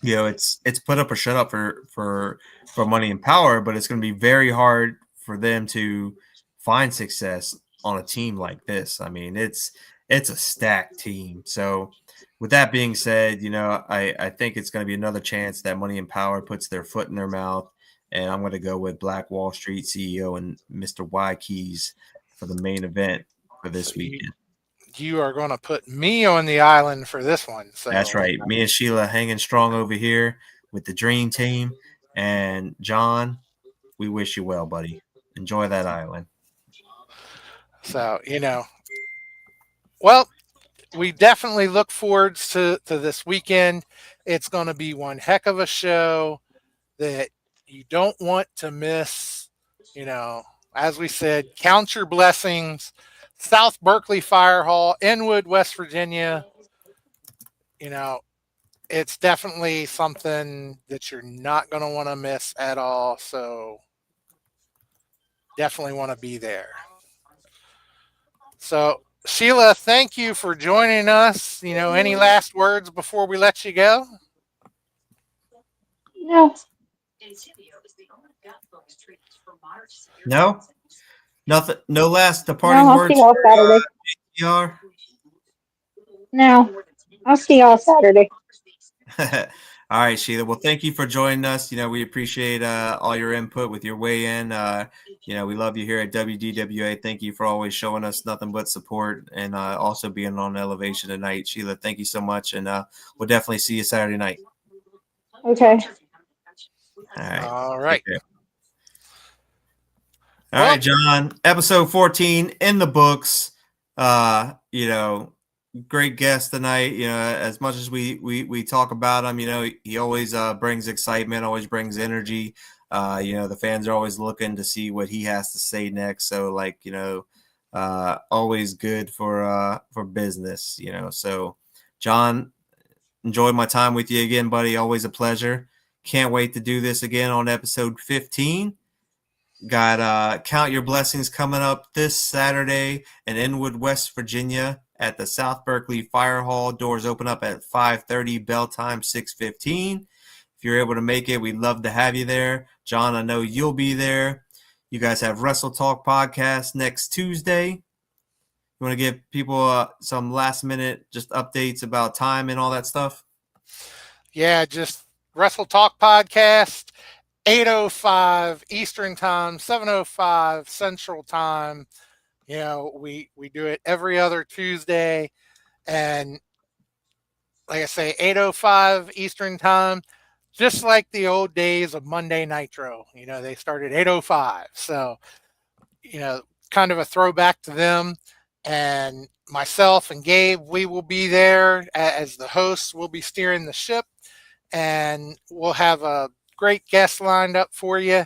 it's put up or shut up for Money and Power, but it's going to be very hard for them to find success on a team like this. I mean, it's a stacked team. So with that being said, I think it's going to be another chance that Money and Power puts their foot in their mouth, and I'm going to go with Black Wall Street CEO and Mr. Y-Keys for the main event for this weekend. You are going to put me on the island for this one. So that's right. Me and Sheila hanging strong over here with the dream team. And John, we wish you well, buddy. Enjoy that island. So, well, we definitely look forward to this weekend. It's going to be one heck of a show that you don't want to miss. As we said, count your blessings. South Berkeley Fire Hall, Inwood, West Virginia. It's definitely something that you're not going to want to miss at all. So definitely want to be there. So, Sheila, thank you for joining us. Any last words before we let you go? No? Nothing. No last departing words. I'll see y'all Saturday. No, I'll see y'all Saturday. All right, Sheila. Well, thank you for joining us. We appreciate all your input with your weigh-in. We love you here at WDWA. Thank you for always showing us nothing but support and also being on Elevation tonight. Sheila, thank you so much, and we'll definitely see you Saturday night. Okay. All right. All right, John. Episode 14 in the books. Great guest tonight. As much as we talk about him, he always brings excitement, always brings energy. The fans are always looking to see what he has to say next. So, always good for business. So, John, enjoyed my time with you again, buddy. Always a pleasure. Can't wait to do this again on episode 15. Got Count Your Blessings coming up this Saturday in Inwood, West Virginia at the South Berkeley Fire Hall. Doors open up at 5:30, bell time 6:15. If you're able to make it, we'd love to have you there. John, I know you'll be there. You guys have Wrestle Talk podcast next Tuesday. You want to give people some last minute just updates about time and all that stuff? Yeah, just Wrestle Talk podcast. 8:05 Eastern Time, 7:05 Central Time. We do it every other Tuesday, and like I say, 8:05 Eastern Time, just like the old days of Monday Nitro. They started 8:05, so kind of a throwback to them. And myself and Gabe, we will be there as the hosts. We'll be steering the ship, and we'll have a great guest lined up for you,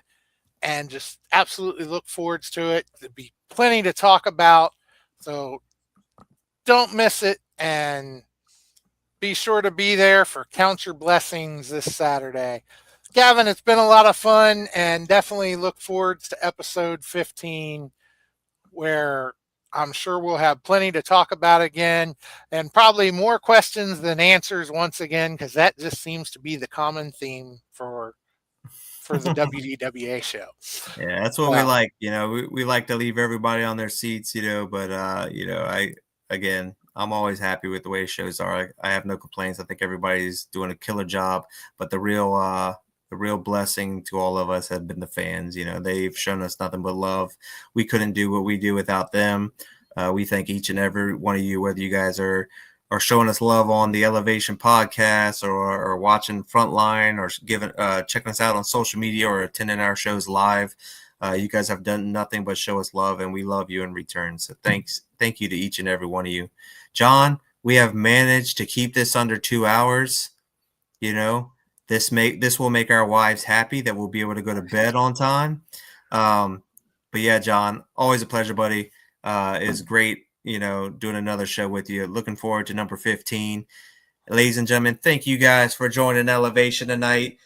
and just absolutely look forward to it. There'll be plenty to talk about, so don't miss it, and be sure to be there for Count Your Blessings this Saturday. Gavin, it's been a lot of fun, and definitely look forward to episode 15, where I'm sure we'll have plenty to talk about again, and probably more questions than answers once again, because that just seems to be the common theme for for the WDWA show. Yeah, that's what we like. We like to leave everybody on their seats, but I'm always happy with the way shows are. I have no complaints. I think everybody's doing a killer job, but the real blessing to all of us have been the fans. They've shown us nothing but love. We couldn't do what we do without them. We thank each and every one of you, whether you guys are showing us love on the Elevation podcast or watching Frontline or checking us out on social media or attending our shows live. You guys have done nothing but show us love, and we love you in return. So thank you to each and every one of you. John, we have managed to keep this under 2 hours. This will make our wives happy that we'll be able to go to bed on time. But yeah, John, always a pleasure, buddy. It's great, doing another show with you. Looking forward to number 15. Ladies and gentlemen, thank you guys for joining Elevation tonight.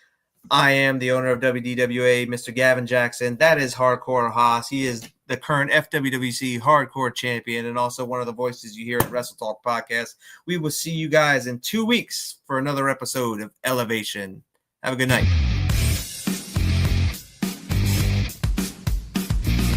I am the owner of WDWA, Mr. Gavin Jackson. That is Hardcore Haas. He is the current FWWC Hardcore Champion and also one of the voices you hear at Wrestle Talk Podcast. We will see you guys in 2 weeks for another episode of Elevation. Have a good night.